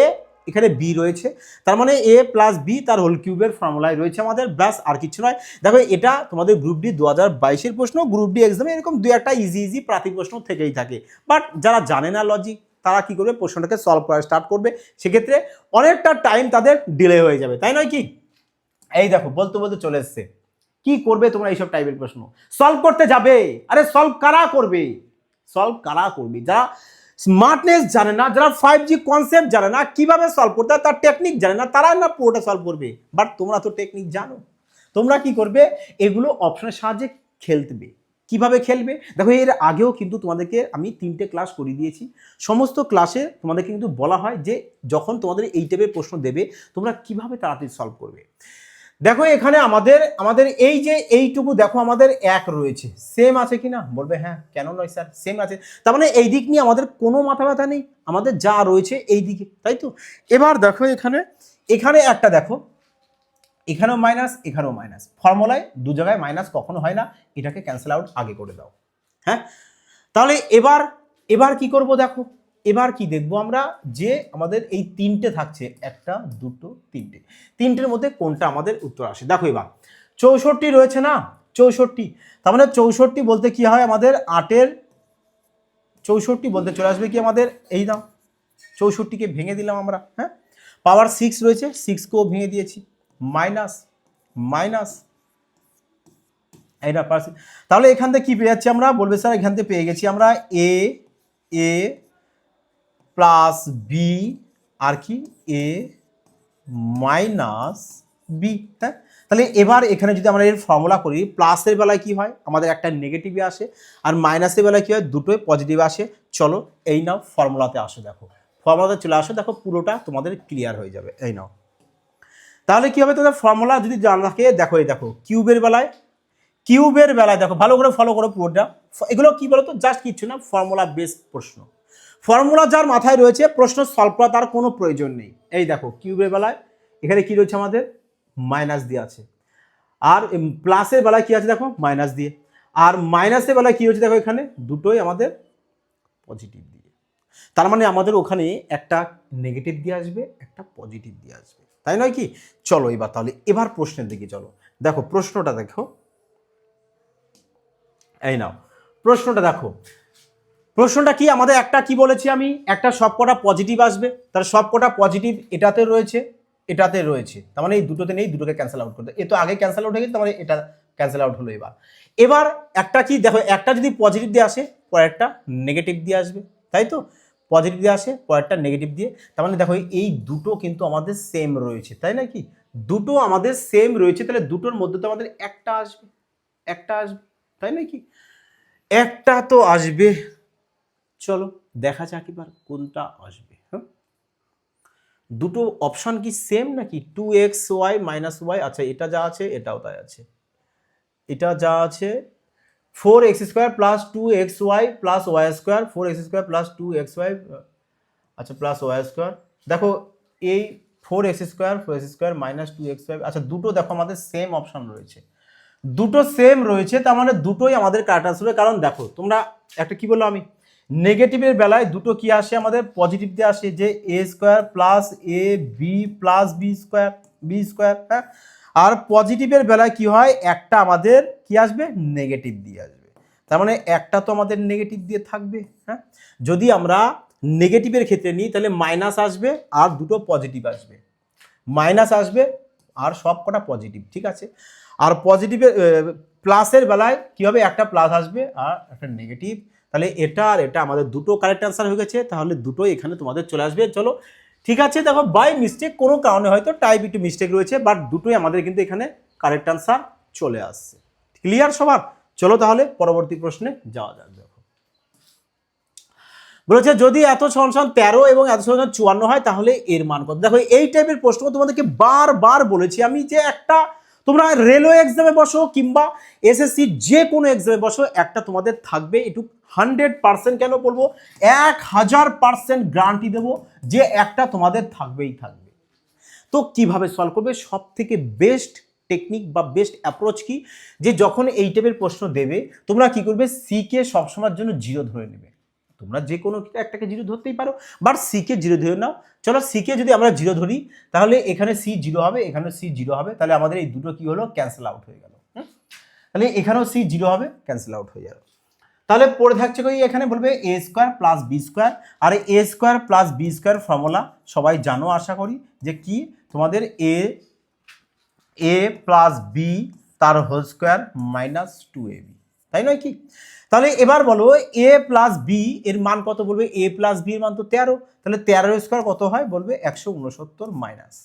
এখানে বি রয়েছে, তার মানে এ প্লাস বি তার হোল কিউবের ফর্মুলায় রয়েছে আমাদের, ব্যাস আর কিছু নয়। দেখো এটা তোমাদের গ্রুপ ডি 2022-এর প্রশ্ন, গ্রুপ ডি এক্সামে এরকম দু একটা ইজি প্রাতি প্রশ্ন থেকেই থাকে। বাট যারা জানে না লজিক, তারা কি করবে? প্রশ্নটাকে সলভ করা স্টার্ট করবে, সেক্ষেত্রে অনেকটা টাইম তাদের ডিলে হয়ে যাবে, তাই নয় কি? এই দেখো বলতে বলতে চলে এসছে। কি করবে তোমরা এইসব টাইপের প্রশ্ন সলভ করতে যাবে? আরে সলভ কারা করবে? সলভ কারা করবে? যারা স্মার্টনেস জানে না, যারা 5G কনসেপ্ট জানে না, কিভাবে সলভ করতে হয় তার টেকনিক জানে না, তারা না পুরোটা সলভ করবে। বাট তোমরা তো টেকনিক জানো, তোমরা কি করবে? এগুলো অপশনের সাহায্যে খেলবে। কিভাবে খেলবে? দেখো এর আগেও কিন্তু তোমাদেরকে আমি 3টে ক্লাস করিয়ে দিয়েছি। সমস্ত ক্লাসে তোমাদেরকে কিন্তু বলা হয় যে যখন তোমাদের এই টাইপের প্রশ্ন দেবে তোমরা কিভাবে তাড়াতাড়ি সলভ করবে। দেখো এখানে আমাদের এই যে এইটুকু দেখো আমাদের 1 রয়েছে, সেম আছে কি না? বলবে হ্যাঁ, কেন নয় স্যার, সেম আছে। তার মানে এই দিক নিয়ে আমাদের কোনো মাথা ব্যথা নেই, আমাদের যা রয়েছে এই দিকে, তাই তো? এবার দেখো এখানে একটা দেখো, এখানেও মাইনাস, এখানেও মাইনাস, ফর্মুলায় দু জায়গায় মাইনাস কখনো হয় না, এটাকে ক্যান্সেল আউট আগে করে দাও। হ্যাঁ, তাহলে এবার কি করব? দেখো এবার কি দেখবো আমরা, যে আমাদের এই 3টে থাকছে, 1 2 3টে, 3টের মধ্যে কোনটা আমাদের উত্তর আসে। দেখো এবার 64 রয়েছে না, 64, তার মানে 64 বলতে কি হয় আমাদের 8-এর 64 বলতে চলে আসবে কি আমাদের, এই দাও 64কে ভেঙে দিলাম আমরা। হ্যাঁ, পাওয়ার 6 রয়েছে, 6কেও ভেঙে দিয়েছি, মাইনাস মাইনাস এইটা পারছি। তাহলে এখান থেকে কি পেয়ে যাচ্ছি আমরা? বলবে স্যার এখান থেকে পেয়ে গেছি আমরা এ প্লাস বি, আর কি এ মাইনাস বি। হ্যাঁ, তাহলে এবার এখানে যদি আমরা এর ফর্মুলা করি, প্লাসের বেলায় কি হয় আমাদের একটা নেগেটিভে আসে, আর মাইনাসের বেলায় কি হয় দুটোই পজিটিভ আসে। চলো এই নাও ফর্মুলাতে আসো, দেখো ফর্মুলাতে চলে আসো, দেখো পুরোটা তোমাদের ক্লিয়ার হয়ে যাবে। এই নাও, তাহলে কি হবে? তোমাদের ফর্মুলা যদি জানা থাকে, দেখো এই দেখো কিউবের বেলায় দেখো ভালো করে ফলো করো পুরোটা। এগুলো কি বলতো, জাস্ট কিছু না, ফর্মুলা বেসড প্রশ্ন। ফর্মুলা যার মাথায় রয়েছে প্রশ্ন সলভ করা তার কোনো প্রয়োজন নেই। এই দেখো কিউবের বেলায় এখানে কি রয়েছে আমাদের, মাইনাস দিয়ে আছে, আর প্লাসের বেলায় কি আছে দেখো, মাইনাস দিয়ে, আর মাইনাসের বেলায় কি হচ্ছে দেখো, এখানে দুটোই আমাদের পজিটিভ দিয়ে। তার মানে আমাদের ওখানে একটা নেগেটিভ দিয়ে আসবে, একটা পজিটিভ দিয়ে আসবে, তাই নয় কি? চলো এবার তাহলে এবার প্রশ্নের দিকে চলো। দেখো প্রশ্নটা দেখো, এই নাও প্রশ্নটা দেখো। প্রশ্নটা কি আমাদের, একটা কি বলেছি আমি, একটা সবকটা পজিটিভ আসবে, তার সবকটা পজিটিভ এটাতে রয়েছে, এটাতে রয়েছে, তার মানে এই দুটোতে নেই, দুটোকে ক্যান্সেল আউট করতে, এ তো আগে ক্যান্সেল আউট হয়ে গেছে, তার মানে এটা ক্যান্সেল আউট হলো। এবার একটা কি দেখো, একটা যদি পজিটিভ দিয়ে আসে পরেরটা নেগেটিভ দিয়ে আসবে, তাই তো? পজিটিভ দিয়ে আসে পরেরটা নেগেটিভ দিয়ে, তার মানে দেখো এই দুটো কিন্তু আমাদের সেম রয়েছে, তাই না? কি দুটো আমাদের সেম রয়েছে, তাহলে দুটোর মধ্যে তো আমাদের একটা আসবে, তাই না? কি একটা তো আসবে। চলো দেখা যাক এবার কোনটা আসবে। হ্যাঁ, দুটো অপশন কি সেম নাকি? 2xy মাইনাস ওয়াই, আচ্ছা এটা যা আছে এটাও তাই আছে, এটা যা আছে 4x² plus 2xy plus y square, 4x² plus 2xy, আচ্ছা প্লাস ওয়াই স্কোয়ার। দেখো এই 4x² মাইনাস 2xy, আচ্ছা দুটো দেখো আমাদের সেম অপশন রয়েছে, দুটো সেম রয়েছে, তার মানে দুটোই আমাদের কারেক্ট আসবে। কারণ দেখো তোমরা একটা কি বললো আমি, নেগেটিভের বেলায় দুটো কি আসে আমাদের, পজিটিভ দিয়ে আসে, যে a² plus A B plus B square. হ্যাঁ, আর পজিটিভের বেলায় কি হয়, একটা আমাদের কি আসবে, নেগেটিভ দিয়ে আসবে, তার মানে একটা তো আমাদের নেগেটিভ দিয়ে থাকবে। হ্যাঁ, যদি আমরা নেগেটিভের ক্ষেত্রে নিই তাহলে মাইনাস আসবে আর দুটো পজিটিভ আসবে, মাইনাস আসবে আর সব কটা পজিটিভ, ঠিক আছে? আর পজিটিভের প্লাসের বেলায় কি হবে, একটা প্লাস আসবে আর একটা নেগেটিভ, তাহলে এটা আর এটা আমাদের দুটো কারেক্ট অ্যান্সার হয়ে গেছে, তাহলে দুটোই এখানে তোমাদের চলে আসবে। চলো ঠিক আছে, দেখো বাই মিস্টেক কোনো কারণে হয়তো টাইপ একটু মিস্টেক রয়েছে, বাট দুটোই আমাদের কিন্তু এখানে কারেক্ট অ্যান্সার চলে আসছে। ক্লিয়ার সবার? চলো তাহলে পরবর্তী প্রশ্নে যাওয়া যাক। দেখো বলেছে যদি এত সমান 13 এবং এত সমান 54 হয় তাহলে এর মান কত। দেখো এই টাইপের প্রশ্ন তোমাদেরকে বারবার বলেছি আমি যে একটা তোমরা রেলওয়ে এক্সামে বসো কিংবা এসএসসি যে কোনো এক্সামে বসো, একটা তোমাদের থাকবে একটু 100% কেন বলবো 1000% গ্যারান্টি দেবো যে একটা তোমাদের থাকবেই থাকবে। তো কিভাবে সলভ করবে? সব থেকে বেস্ট টেকনিক বা বেস্ট অ্যাপ্রোচ কি, যে যখন এই টাইপের প্রশ্ন দেবে তোমরা কি করবে, সি কে সবসময়ের জন্য 0 ধরে নেবে। তোমরা যে কোনো একটাকে 0 ধরতেই পারো, বাট সি কে 0 ধরে নাও। চলো সি কে যদি আমরা 0 ধরি তাহলে এখানে সি 0 হবে, এখানে সি 0 হবে, তাহলে আমাদের এই দুটো কি হলো, ক্যান্সেল আউট হয়ে গেল। তাহলে এখানেও সি 0 হবে, ক্যান্সেল আউট হয়ে যাবে। তাহলে পড়ে থাকছে কি, এখানে বলবে A square plus B square, আর A square plus B square formula সবাই জানো আশা করি, যে কি তোমাদের এ প্লাস বি তার হোল স্কোয়ার মাইনাস 2ab, তাই নয় কি? তাহলে এবার বলো এ প্লাস বি এর মান কত, বলবে এ প্লাস বি এর মান তো 13, তাহলে 13 স্কোয়ার কত হয়, বলবে 169 মাইনাস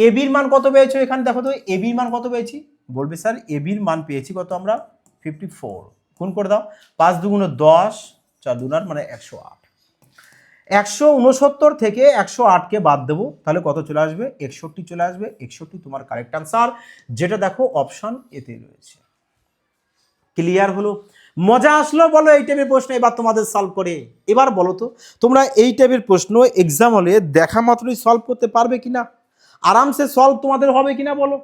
এ বির মান কত পেয়েছো, এখানে দেখো তো এ বির মান কত পেয়েছি, বলবে স্যার এ বির মান পেয়েছি কত আমরা 54, গুণ করে দাও 5 দুগুণে 10 4 দুনার মানে 108, 169 থেকে 108কে বাদ দেবো, তাহলে কত চলে আসবে, 61 চলে আসবে। 61 তোমার কারেক্ট আনসার, যেটা দেখো অপশন এতে রয়েছে। ক্লিয়ার হলো? মজা আসলো বলো এই টাইপের প্রশ্ন এবার তোমাদের সলভ করে? এবার বলো তো তোমরা এই টাইপের প্রশ্ন এক্সাম হলে দেখা মাত্রই সলভ করতে পারবে কিনা, আরামসে সলভ তোমাদের হবে কিনা বলো?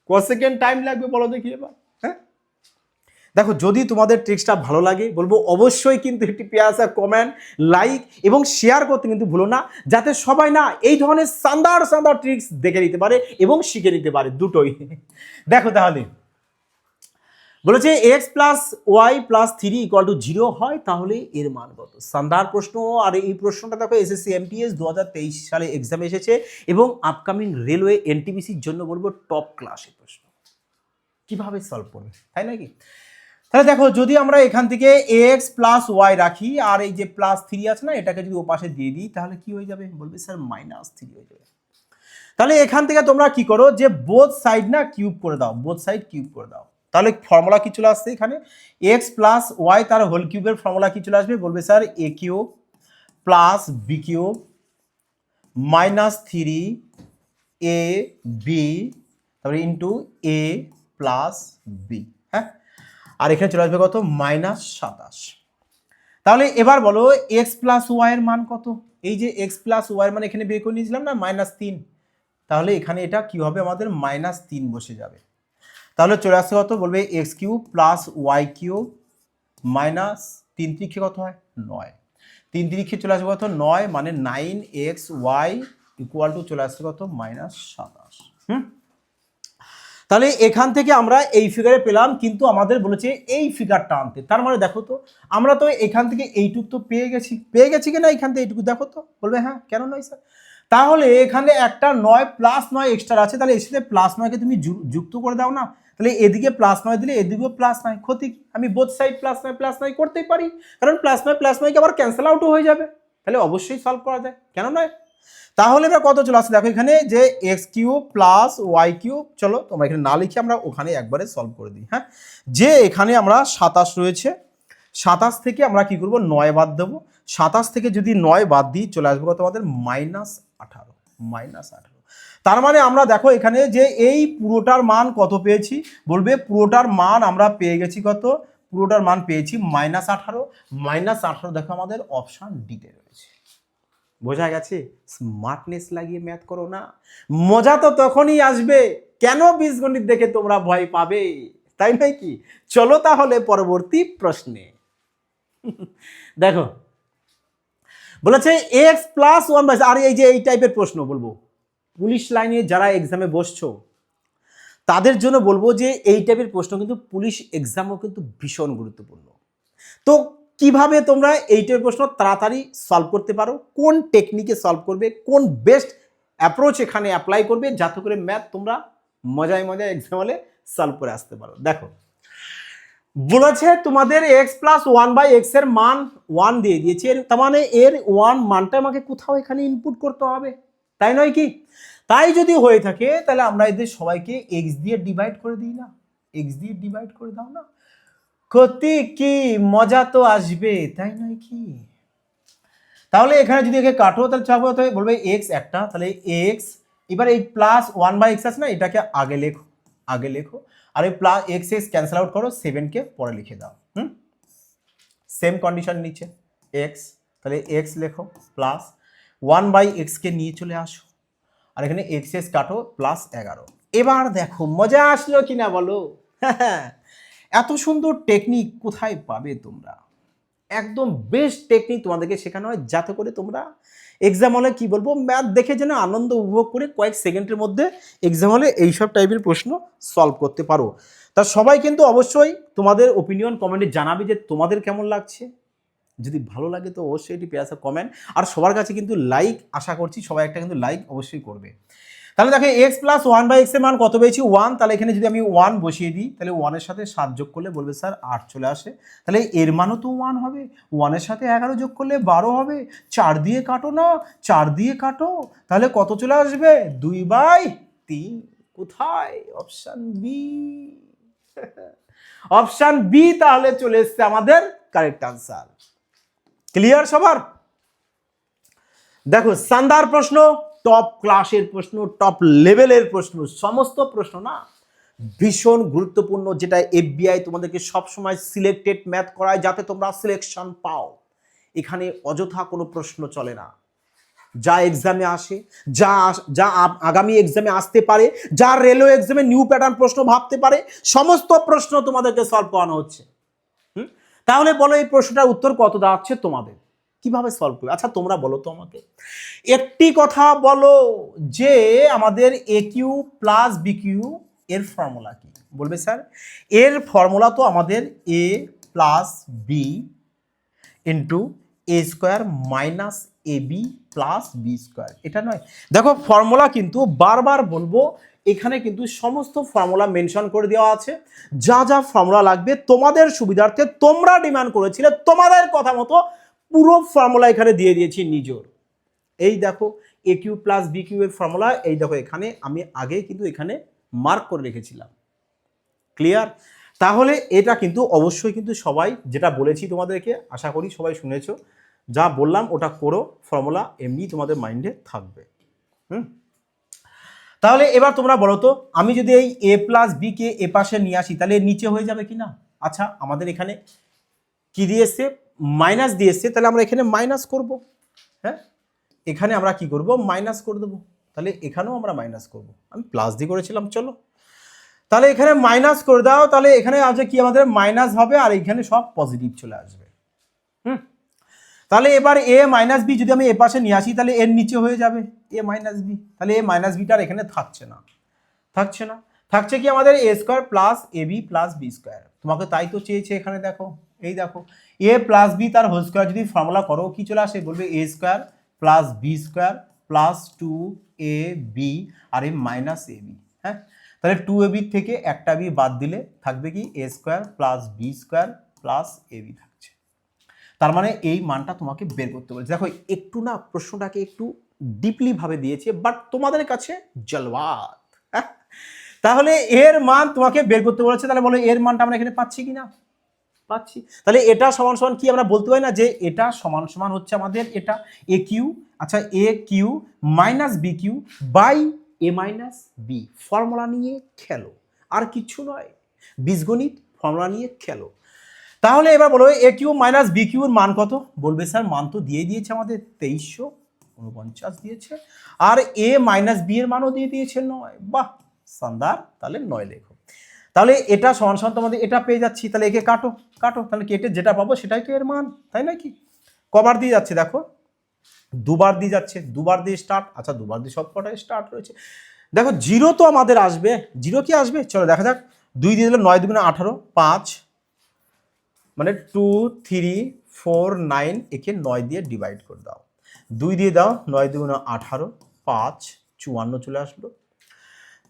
ক সেকেন্ড টাইম লাগবে বলো দেখি এবার। হ্যাঁ দেখো, যদি তোমাদের ট্রিক্সটা ভালো লাগে বলবো অবশ্যই কিন্তু একটি পেয়ারা কমেন্ট, লাইক এবং শেয়ার করতে কিন্তু ভুলো না, যাতে সবাই না এই ধরনের শানদার ট্রিক্স দেখে নিতে পারে এবং শিখে নিতে পারে, দুটোই। দেখো তাহলে বলেছে x plus y plus 3 equal to 0 হয় তাহলে এর মান কত। শানদার প্রশ্ন, আর এই প্রশ্নটা দেখো এসএসসি এমটিএস 2023 সালে এক্সামে এসেছে এবং আপকামিং রেলওয়ে এনটিপিসির জন্য বলবো টপ ক্লাসের প্রশ্ন। কিভাবে সলভ করবে, তাই নাকি? তাহলে দেখো যদি আমরা এখান থেকে এক্স প্লাস ওয়াই রাখি আর এই যে প্লাস 3 আছে না, এটাকে যদি ওপাশে দিয়ে দিই তাহলে কি হয়ে যাবে, বলবে স্যার -3 হয়ে যাবে। তাহলে এখান থেকে তোমরা কি করো, যে বোথ সাইড না কিউব করে দাও, বোথ সাইড কিউব করে দাও, তাহলে ফর্মুলা কি চলে আসছে এখানে, এক্স প্লাস ওয়াই তার হোল কিউবের ফর্মুলা কি চলে আসবে, বলবে sir A cube plus B cube -3 A B তারপরে ইন্টু এ প্লাস বি। হ্যাঁ, আর এখানে চলে আসবে কত, -27। তাহলে এবার বলো এক্স প্লাস ওয়াই এর মান কত, এই যে এক্স প্লাস ওয়াই এর মান এখানে বের করে নিয়েছিলাম না -3, তাহলে এখানে এটা কি হবে, আমাদের -3 বসে যাবে। তাহলে চলে আসছে কত, বলবে x cube plus y cube -3 3 কত হয় 9, 3 3 চলে আসবে কত 9, মানে 9xy ইকুয়াল টু চলে আসছে কত -27। তাহলে এখান থেকে আমরা এই ফিগারে পেলাম, কিন্তু আমাদের বলেছে এই ফিগারটা আনতে। তার মানে দেখো তো আমরা তো এখান থেকে এইটুকু তো পেয়ে গেছি কিনা, এখান থেকে এইটুকু দেখো তো, বলবে হ্যাঁ কেন নয় স্যার। তাহলে এখানে একটা 9 প্লাস 9 এক্সট্রা আছে, তাহলে এর সাথে +9কে তুমি যুক্ত করে দাও না, তাহলে এদিকে +9 দিলে এদিকেও +9, ক্ষতি কি? আমি বোথ সাইড +9 করতেই পারি, কারণ +9 কে আবার ক্যান্সেল আউটও হয়ে যাবে, তাহলে অবশ্যই সলভ করা যায়, কেন নয়? তাহলে এবার কত চলে আসছে দেখো এখানে, যে x cube plus y cube, চলো তোমরা এখানে না লিখে আমরা ওখানে একবারে সলভ করে দিই। হ্যাঁ, যে এখানে আমরা 27 রয়েছে, 27 থেকে আমরা কি করব 9 বাদ দেবো, 27 থেকে যদি 9 বাদ দিই চলে আসবে কত আমাদের -18। তার মানে আমরা দেখো এখানে যে এই পুরোটার মান কত পেয়েছি, বলবে পুরোটার মান আমরা পেয়ে গেছি কত, পুরোটার মান পেয়েছি -18। দেখো আমাদের অপশন ডিতে রয়েছে। বোঝা গেছে? স্মার্টনেস লাগিয়ে ম্যাথ করো না, মজা তো তখনই আসবে। কেন বীজগণিত দেখে তোমরা ভয় পাবে, তাই নয় কি? চলো তাহলে পরবর্তী প্রশ্নে। দেখো বলেছে এক্স প্লাস 1/, আর এই যে এই টাইপের প্রশ্ন বলবো পুলিশ লাইনে যারা এক্সামে বসছো তাদের জন্য বলবো যে এই টাইপের প্রশ্ন কিন্তু পুলিশ এক্সামও কিন্তু ভীষণ গুরুত্বপূর্ণ। তো কিভাবে তোমরা এই টাইপের প্রশ্ন তাড়াতাড়ি সলভ করতে পারো, কোন টেকনিকে সলভ করবে, কোন বেস্ট অ্যাপ্রোচ এখানে অ্যাপ্লাই করবে, যাতে করে ম্যাথ তোমরা মজায় এক্সাম হলে সলভ করে আসতে পারো। দেখো বলেছে তোমাদের x plus one by x এর মান 1 দিয়ে দিয়েছে, তার মানে এর 1 মানটা আমাকে কোথাও এখানে ইনপুট করতে হবে, তাই নয় কি? তাই যদি হয়ে থাকে তাহলে আমরা এদের সবাইকে এক্স দিয়ে ডিভাইড করে দিই না, এক্স দিয়ে ডিভাইড করে দাও না, ক্ষতি কি, মজা তো আসবে, তাই নয় কি? তাহলে এখানে যদি একে কাটো তাহলে চাপো বলবে এক্স একটা, তাহলে এক্স, এবার এই প্লাস 1 বাই এক্স আছে না, এটাকে আগে লেখো, আগে লেখো, আর এই plus x x cancel out করো, 7 কে পরে লিখে দাও। সেম কন্ডিশন নিচে এক্স, তাহলে এক্স লেখো প্লাস 1 বাই এক্স কে নিয়ে চলে আসো, আর এখানে এক্স এক্স কাটো প্লাস 11। এবার দেখো মজা আসলো কিনা বলো। এত সুন্দর টেকনিক কোথায় পাবে তোমরা? একদম বেস্ট টেকনিক তোমাদেরকে শেখানো হয়, যাতে করে তোমরা এক্সাম হলে কি বলবো, ম্যাথ দেখে যেন আনন্দ উপভোগ করে কয়েক সেকেন্ডের মধ্যে এক্সাম হলে এইসব টাইপের প্রশ্ন সলভ করতে পারো। তা সবাই কিন্তু অবশ্যই তোমাদের ওপিনিয়ন কমেন্টে জানাবে যে তোমাদের কেমন লাগছে। যদি ভালো লাগে তো অবশ্যই এটি পেয়াসা কমেন্ট, আর সবার কাছে কিন্তু লাইক আশা করছি, সবাই একটা কিন্তু লাইক অবশ্যই করবে। তাহলে দেখো এক্স প্লাস 1 বাই এক্স এর মান কত পেয়েছি 1, তাহলে এখানে যদি আমি 1 বসিয়ে দিই তাহলে 1 এর সাথে 7 যোগ করলে বলবে স্যার 8 চলে আসে, তাহলে এর মানও তো 1 হবে, 1 এর সাথে 11 যোগ করলে 12 হবে, 4 দিয়ে কাটো না, 4 দিয়ে কাটো, তাহলে কত চলে আসবে 2/3। কোথায়? Option B. অপশন বি তাহলে চলে এসছে আমাদের কারেক্ট আনসার। ক্লিয়ার সবার? দেখো শানদার প্রশ্ন, টপ ক্লাসের প্রশ্ন, টপ লেভেলের প্রশ্ন, সমস্ত প্রশ্ন না ভীষণ গুরুত্বপূর্ণ, যেটা এফবিআই তোমাদেরকে সবসময় সিলেক্টেড ম্যাথ করায় যাতে তোমরা সিলেকশন পাও। এখানে অযথা কোনো প্রশ্ন চলে না, যা এক্সামে আসে, যা যা আগামী এক্সামে আসতে পারে, যা রেলওয়ে এক্সামে নিউ প্যাটার্ন প্রশ্ন ভাবতে পারে, সমস্ত প্রশ্ন তোমাদেরকে সলভ করানো হচ্ছে। তাহলে বলো এই প্রশ্নটার উত্তর কত দাঁড়াচ্ছে তোমাদের, কিভাবে সলভ করবে? আচ্ছা তোমরা বলো তো আমাকে একটি কথা বলো, যে আমাদের এ কিউ প্লাস বি কিউ এর ফর্মুলা কি? বলবে স্যার এর ফর্মুলা তো আমাদের A plus B into A square minus A B plus B square, এটা নয়? দেখো ফর্মুলা কিন্তু বারবার বলবো, এখানে কিন্তু সমস্ত ফর্মুলা মেনশন করে দেওয়া আছে, যা যা ফর্মুলা লাগবে তোমাদের সুবিধার্থে, তোমরা ডিমান্ড করেছিলে তোমাদের কথা মতো পুরো ফর্মুলা এখানে দিয়ে দিয়েছি নিজের। এই দেখো এ কিউ প্লাস বি কিউ এর ফর্মুলা, এই দেখো এখানে আমি আগে কিন্তু এখানে মার্ক করে রেখেছিলাম। ক্লিয়ার? তাহলে এটা কিন্তু অবশ্যই কিন্তু সবাই যেটা বলেছি তোমাদেরকে, আশা করি সবাই শুনেছো, যা বললাম ওটা করো, ফর্মুলা এমনি তোমাদের মাইন্ডে থাকবে। তাহলে এবার তোমরা বলো তো, আমি যদি এই এ প্লাস বি কে এ পাশে নিয়ে আসি তাহলে নিচে হয়ে যাবে কি না? আচ্ছা আমাদের এখানে কি দিয়ে এসছে, মাইনাস দিয়ে এসছে, তাহলে আমরা এখানে মাইনাস করব। হ্যাঁ এখানে আমরা কি করব, মাইনাস করে দেবো, তাহলে এখানেও আমরা মাইনাস করব, আমি প্লাস দিয়ে করেছিলাম, চলো তাহলে এখানে মাইনাস করে দাও, তাহলে এখানে আছে কি আমাদের মাইনাস হবে, আর এখানে সব পজিটিভ চলে আসবে। তাহলে এবার এ মাইনাস বি যদি আমি এ পাশে নিয়ে আসি তাহলে এর নিচে হয়ে যাবে এ মাইনাস বি, তাহলে এ মাইনাস বিটার এখানে থাকছে না, থাকছে না, থাকছে কি আমাদের A square plus A B plus B square. তোমাকে তাই তো চেয়েছে, এখানে দেখো, এই দেখো এ প্লাস বি তার হোল স্কোয়ার যদি ফর্মুলা করো কি চলে আসে, বলবে A square plus B square plus 2ab আর এ মাইনাস এ বি। হ্যাঁ তাহলে 2ab থেকে একটা বি বাদ দিলে থাকবে কি A square plus B square plus A B থাকছে। তার মানে এই মানটা তোমাকে বের করতে বলেছে। দেখো একটু না প্রশ্নটাকে একটু ডিপলি ভাবে দিয়েছে, বাট তোমাদের কাছে জলওয়াত। তাহলে এর মান তোমাকে বের করতে বলেছে, তাহলে বলো এর মানটা আমরা এখানে পাচ্ছি কিনা? পাচ্ছি। তাহলে এটা সমান সমান কি আমরা বলতে পারি না যে এটা সমান সমান হচ্ছে আমাদের এটা এ কিউ, আচ্ছা A Q minus B Q by A minus B. Formula নিয়ে খেলো, আর কিছু নয়, বীজগণিত ফর্মুলা নিয়ে খেলো। তাহলে এবার বলো এ কিউ মাইনাস বি কিউর মান কত? বলবে স্যার মান তো দিয়ে দিয়েছে আমাদের 2349 দিয়েছে, আর এ মাইনাস বি এর মানও দিয়ে দিয়েছে 9। বাহ শানদার, তাহলে 9 লেখো। তাহলে এটা সমান সমান তোমাদের এটা পেয়ে যাচ্ছি, তাহলে একে কাটো, কাটো, তাহলে কেটে যেটা পাবো সেটাই তো এর মান, তাই নাকি? কবার দিয়ে যাচ্ছে দেখো, দুবার দিয়ে যাচ্ছে, দুবার দিয়ে স্টার্ট, আচ্ছা দুবার দিয়ে সব কটাই স্টার্ট রয়েছে। দেখো জিরো তো আমাদের আসবে, জিরো কি আসবে চলো দেখা যাক, 2 দিয়ে দিলে 9 দুগুণে 18, 5 মানে 2 3 4 9, একে 9 দিয়ে ডিভাইড করে দাও, 2 দিয়ে দাও, 9 দুগুণে 18, 5 54 চলে আসলো,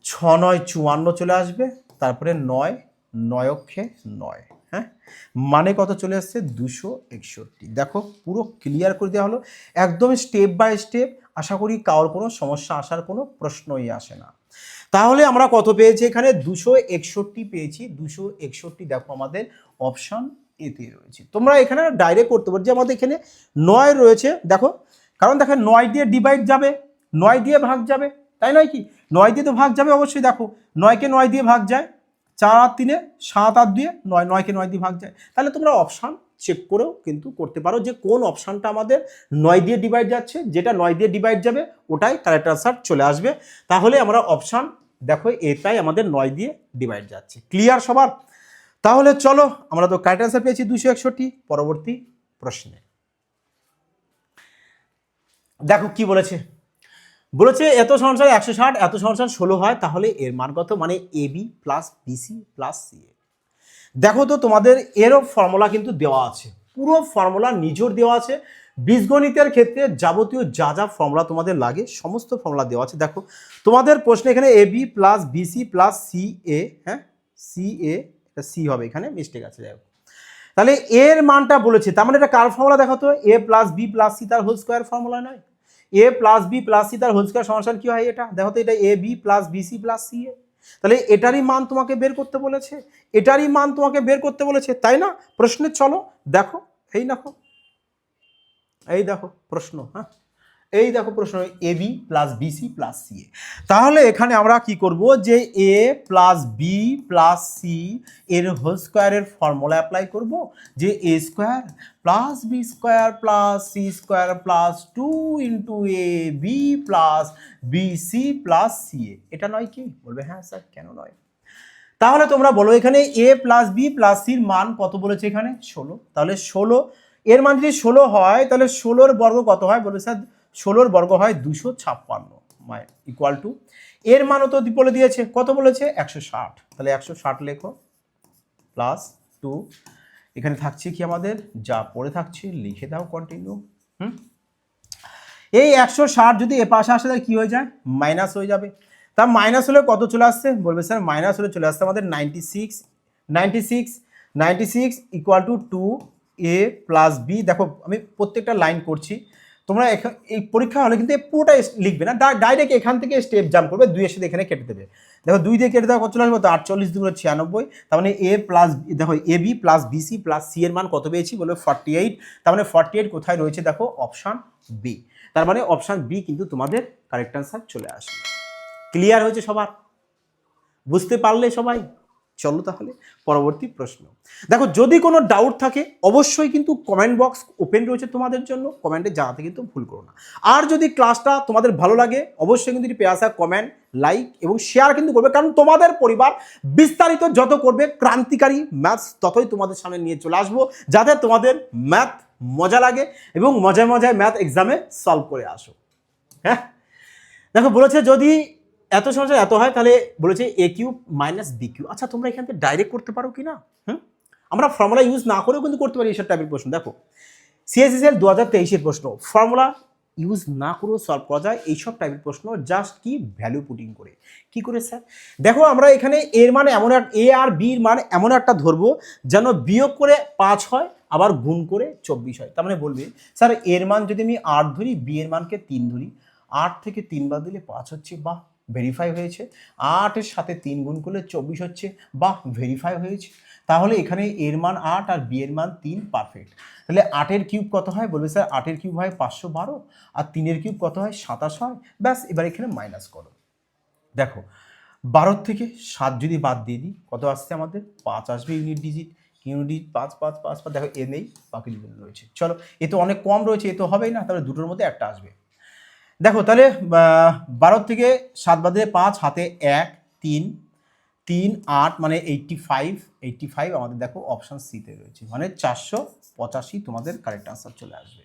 6 9 54 চলে আসবে, তারপরে 9 9 অক্ষে 9। হ্যাঁ মানে কত চলে আসছে 261। দেখো পুরো ক্লিয়ার করে দেওয়া হলো একদম স্টেপ বাই স্টেপ। আশা করি কারোর কোনো সমস্যা আসার কোনো প্রশ্নই আসে না। তাহলে আমরা কত পেয়েছি এখানে 261 পেয়েছি। 261 দেখো আমাদের অপশন এতে রয়েছে। তোমরা এখানে ডাইরেক্ট করতে পারো যে আমাদের এখানে 9 রয়েছে দেখো, কারণ দেখো 9 দিয়ে ডিভাইড যাবে, 9 দিয়ে ভাগ যাবে, তাই নয় কি? 9 দিয়ে তো ভাগ যাবে অবশ্যই। দেখো 9কে 9 দিয়ে ভাগ যায়, 4 আর 3 7 আর 2 9, 9কে 9 দিয়ে ভাগ যায়। তাহলে তোমরা অপশান চেক করেও কিন্তু করতে পারো যে কোন অপশানটা আমাদের 9 দিয়ে ডিভাইড যাচ্ছে, যেটা 9 দিয়ে ডিভাইড যাবে ওটাই কারেক্ট আনসার চলে আসবে। তাহলে আমরা অপশান দেখো এটাই আমাদের 9 দিয়ে ডিভাইড যাচ্ছে। ক্লিয়ার সবার? তাহলে চলো আমরা তো কারেক্ট আনসার পেয়েছি 261। পরবর্তী প্রশ্নে দেখো কি বলেছে। বলেছে এত সংসার 160 এত সংসার 16 হয়, তাহলে এর মান কত? মানে AB plus BC plus CA. দেখো তো তোমাদের এরও ফর্মুলা কিন্তু দেওয়া আছে, পুরো ফর্মুলা নিজের দেওয়া আছে। বীজগণিতের ক্ষেত্রে যাবতীয় যা যা ফর্মুলা তোমাদের লাগে সমস্ত ফর্মুলা দেওয়া আছে। দেখো তোমাদের প্রশ্নে এখানে AB plus BC plus C A, হ্যাঁ সি এ, এটা সি হবে, এখানে মিস্টেক আছে। দেখো তাহলে এর মানটা বলেছে, তার মানে এটা কার ফর্মুলা? দেখো তো A plus B plus C তার হোল স্কোয়ার ফর্মুলা নয়? A plus B plus C তার হোল স্কোয়ার সমান কি হয়? এটা দেখো তো, এটা A B plus BC plus C A. তাহলে এটারই মান তোমাকে বের করতে বলেছে, এটারই মান তোমাকে বের করতে বলেছে, তাই না? প্রশ্নে চলো দেখো, এই দেখো, এই দেখো প্রশ্ন, হ্যাঁ এই দেখো প্রশ্ন, A B plus BC plus C A. তাহলে এখানে আমরা কি করব যে A plus B plus C এর হোল স্কোয়ারের ফর্মুলা অ্যাপ্লাই করব, যে A square plus B square plus C square plus 2 into A B plus B C plus C A. এটা নয় কি? বলবে হ্যাঁ স্যার, কেন নয়? তাহলে তোমরা বলো এখানে এ প্লাস বি প্লাস সির মান কত বলেছে? এখানে 16। তাহলে 16 এর মান যদি 16 হয় তাহলে 16 বর্গ কত হয়? বলবে স্যার 16 বর্গ হয় 256 ইকুয়াল টু এর মানও তো বলে দিয়েছে, কত বলেছে? 160। তাহলে 160 লেখো প্লাস 2, এখানে থাকছে কি আমাদের যা পড়ে থাকছে, লিখে দাও কন্টিনিউ। এই 160 যদি এ পাশে আসে তাহলে কি হয়ে যায়? মাইনাস হয়ে যাবে। তা মাইনাস হলে কত চলে আসছে? বলবে স্যার মাইনাস হলে চলে আসছে আমাদের 96 equal to 2 a plus b. দেখো আমি প্রত্যেকটা লাইন করছি, তোমরা এই পরীক্ষা হলে কিন্তু পুরোটা লিখবে না, ডাইরেক্ট এখান থেকে স্টেপ জাম্প করবে, 2 এর সাথে এখানে কেটে দেবে। দেখো 2 দিয়ে কেটে দেওয়া কত চলে আসবে? তো 48 দুগুলো 96। তার মানে এ প্লাস, দেখো A B plus BC plus C এর মান কত পেয়েছি? বলবে 48। তার মানে 48 কোথায় রয়েছে? দেখো অপশান বি। তার মানে অপশান বি কিন্তু তোমাদের কারেক্ট আনসার চলে আসবে। ক্লিয়ার হয়েছে সবার? বুঝতে পারলে সবাই? চলো তাহলে পরবর্তী প্রশ্ন। দেখো যদি কোনো ডাউট থাকে অবশ্যই কিন্তু কমেন্ট বক্স ওপেন রয়েছে তোমাদের জন্য, কমেন্টে জানাতে কিন্তু ভুল করো না। আর যদি ক্লাসটা তোমাদের ভালো লাগে অবশ্যই কিন্তু পেয়ে আসা কমেন্ট, লাইক এবং শেয়ার কিন্তু করবে, কারণ তোমাদের পরিবার বিস্তারিত যত করবে ক্রান্তিকারী ম্যাথস ততই তোমাদের সামনে নিয়ে চলে আসবো, যাতে তোমাদের ম্যাথ মজা লাগে এবং মজায় মজায় ম্যাথ এক্সামে সলভ করে আসো। হ্যাঁ দেখো বলেছে যদি এত সমস্যা এত হয় তাহলে বলেছে এ কিউব মাইনাস বি কিউ। আচ্ছা তোমরা এখান থেকে ডাইরেক্ট করতে পারো কি না? আমরা ফর্মুলা ইউজ না করেও কিন্তু করতে পারি এইসব টাইপের প্রশ্ন। দেখো সিএসএসএল 2023-এর প্রশ্ন ফর্মুলা ইউজ না করেও সলভ করা যায় এইসব টাইপের প্রশ্ন, জাস্ট কি ভ্যালু পুটিং করে। কি করে স্যার? দেখো আমরা এখানে এর মানে এমন এ আর বির মান এমন একটা ধরবো যেন বিয়োগ করে 5 হয় আবার গুণ করে 24 হয়। তার মানে বলবে স্যার এর মান যদি আমি 8 ধরি, বি এর মানকে 3 ধরি, 8 থেকে 3 বাদ দিলে 5 হচ্ছে, বাহ ভেরিফাই হয়েছে। 8-এর সাথে 3 গুণ করলে 24 হচ্ছে, বাহ ভেরিফাই হয়েছে। তাহলে এখানে এর মান 8 আর বি এর মান 3, পারফেক্ট। তাহলে 8-এর কিউব কত হয়? বলবে স্যার 8-এর কিউব হয় 512 আর 3-এর কিউব কত হয়? 27 হয়। ব্যাস এবার এখানে মাইনাস করো। দেখো 12 থেকে 7 যদি বাদ দিয়ে দিই কত আসছে আমাদের? 5 আসবে ইউনিট ডিজিট, ইউনিট ডিজিট 5 5 5 5। দেখো এ নেই, বাকি দুটো রয়েছে। চলো এ তো অনেক কম রয়েছে, এ তো হবেই না, তাহলে দুটোর মধ্যে একটা আসবে। দেখো তাহলে 12 থেকে 7 বাদে 5, হাতে 1 3 3 8 মানে 85 আমাদের দেখো অপশান সিতে রয়েছে, মানে 485 তোমাদের কারেক্ট আনসার চলে আসবে।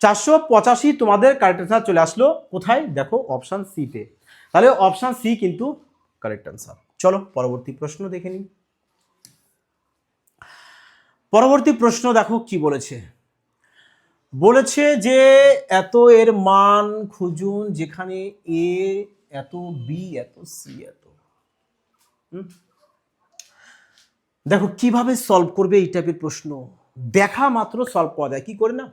485 তোমাদের কারেক্ট আনসার চলে আসলো কোথায়? দেখো অপশান সিতে। তাহলে অপশান সি কিন্তু কারেক্ট আনসার। চলো পরবর্তী প্রশ্ন দেখে নিই। পরবর্তী প্রশ্ন দেখো কি বলেছে। বলেছে যে এত এর মান খুঁজুন যেখানে এ এত, বি এত, সি এত। দেখো কিভাবে সলভ করবে এই টাইপের প্রশ্ন, দেখা মাত্র সলভ করা যায় কি করে না।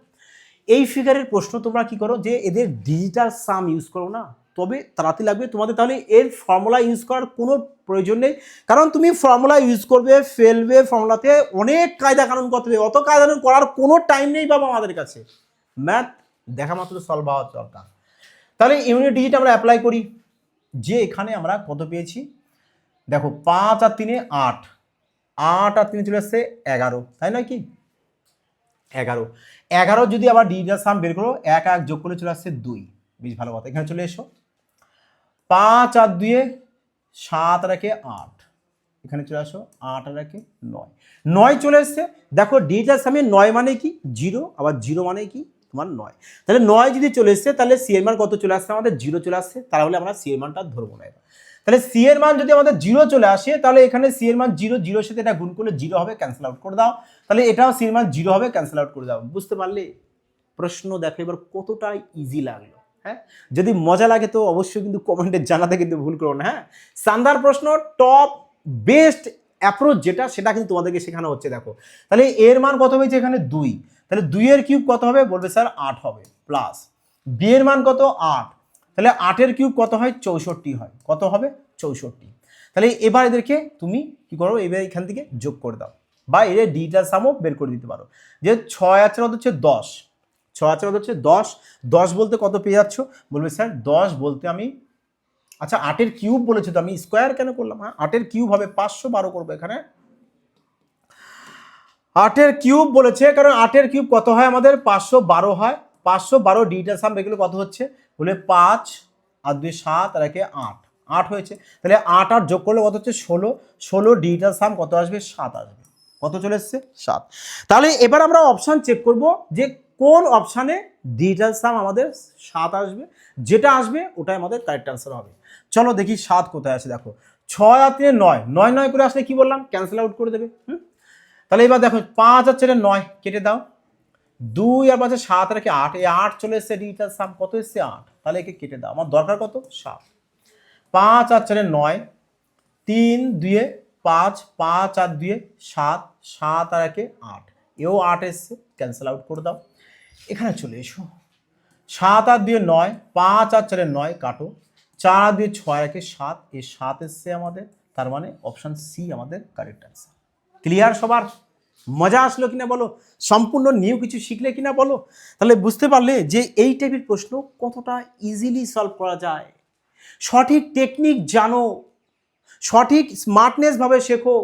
এই ফিগারের প্রশ্ন তোমরা কি করো যে এদের ডিজিটাল সাম ইউজ করো না, তবে তাড়াতাড়ি লাগবে তোমাদের। তাহলে এর ফর্মুলা ইউজ করার কোনো প্রয়োজন নেই, কারণ তুমি ফর্মুলা ইউজ করবে, ফেলবে, ফর্মুলাতে অনেক কায়দা কানুন করতে হবে, অত কায়দা কানুন করার কোনো টাইম নেই বাবা আমাদের কাছে। ম্যাথ দেখা মাত্র সলভ হওয়ার দরকার। তাহলে ইউনিট ডিজিট আমরা অ্যাপ্লাই করি, যে এখানে আমরা কত পেয়েছি দেখো 5 আর 3 8, 8 আর 3 চলে আসছে 11, তাই নয় কি 11, 11 যদি আবার ডিজিটাল সাম বের করো 1 1 যোগ করলে চলে আসছে 2, বেশ ভালো কথা। এখানে চলে এসো 5 আর 2 7 আর 1 8, এখানে চলে আসো 8 আর 1 9, 9 চলে এসছে। দেখো ডিজিটাল সামে 9 মানে কি 0, আবার 0 মানে কি তোমার 9, তাহলে 9 যদি চলে এসছে তাহলে সি এর মান কত চলে আসছে আমাদের 0 চলে আসছে, তাহলে আমরা সি এর মানটা ধরবো না। তাহলে সি এর মান যদি আমাদের 0 চলে আসে তাহলে এখানে সি এর মান 0, 0 এর সাথে এটা গুণ করলে 0 হবে, ক্যান্সেল আউট করে দাও। তাহলে এটাও সি এর মান 0 হবে, ক্যান্সেল আউট করে দাও। বুঝতে পারলে প্রশ্ন দেখো এবার কতটা ইজি লাগলো। হ্যাঁ, যদি মজা লাগে তো অবশ্যই কিন্তু কমেন্টে জানাতে কিন্তু ভুল করো না। হ্যাঁ, সান্দার প্রশ্ন টপ বেস্ট অ্যাপ্রোচ যেটা সেটা কিন্তু তোমাদেরকে শেখানো হচ্ছে। দেখো তাহলে এর মান কত হয়েছে এখানে 2, তাহলে 2 এর কিউব কত হবে বলবে স্যার 8 হবে, প্লাস বি এর মান কত 8, তাহলে 8 এর কিউব কত হয় 64 হয়, কত হবে 64। তাহলে এবার এদেরকে তুমি কি করো, এবার এখান থেকে যোগ করে দাও বা এর ডিজিটাল সামও বের করে দিতে পারো। যে 6 আর 4 হচ্ছে 10, 6 আর 4 হচ্ছে 10, 10 বলতে কত পেয়ে যাচ্ছ বলবে স্যার 10 বলতে আমি, আচ্ছা 8 এর কিউব বলেছে তো আমি স্কোয়ার কেন করলাম, হ্যাঁ 8 এর কিউব হবে 512 করবো এখানে, 8 এর কিউব বলেছে কারণ 8 এর কিউব কত হয় আমাদের 512 হয়, 512 ডিজিটাল সাম বের করলে কত হচ্ছে বলে 5 আর 2 7 আর 1 8, 8 হয়েছে। তাহলে 8 আর যোগ করলে কত হচ্ছে 16, 16 ডিজিটাল সাম কত আসবে 7 আসবে, কত চলে এসছে 7। তাহলে এবার আমরা অপশান চেক করব যে কোন অপশানে ডিজিটাল সাম আমাদের 7 আসবে, যেটা আসবে ওটাই আমাদের কারেক্ট অ্যান্সার হবে। চলো দেখি 7 কোথায় আছে। দেখো 6 আর 3 9, 9 9 করে আসলে কি বললাম ক্যান্সেল আউট করে দেবে। তাহলে এবার দেখো 5 আর 4 9 কেটে দাও, 2 আর 5 7 আর 8, এই 8 চলে এসছে ডিজিটাল সাম কত এসছে 8, তাহলে একে কেটে দাও, আমার দরকার কত 7। 5 আর 4 9, 3 2 5, 5 আর 2 7, 7 আর 1 8, এও 8 এসছে, ক্যান্সেল আউট করে দাও। এখানে চলে এসো 7 আর 2 9, 5 আর 4 9 কাটো, 4 আর 2 6 আর 1 7, এই 7 এসছে আমাদের, তার মানে অপশন সি আমাদের কারেক্ট অ্যান্সার। ক্লিয়ার সবার? মজা আসলো কিনা বলো, সম্পূর্ণ নিউ কিছু শিখলে কিনা বলো। তাহলে বুঝতে পারলে যে এই টাইপের প্রশ্ন কতটা ইজিলি সলভ করা যায়। সঠিক টেকনিক জানো, সঠিক স্মার্টনেস ভাবে শেখো,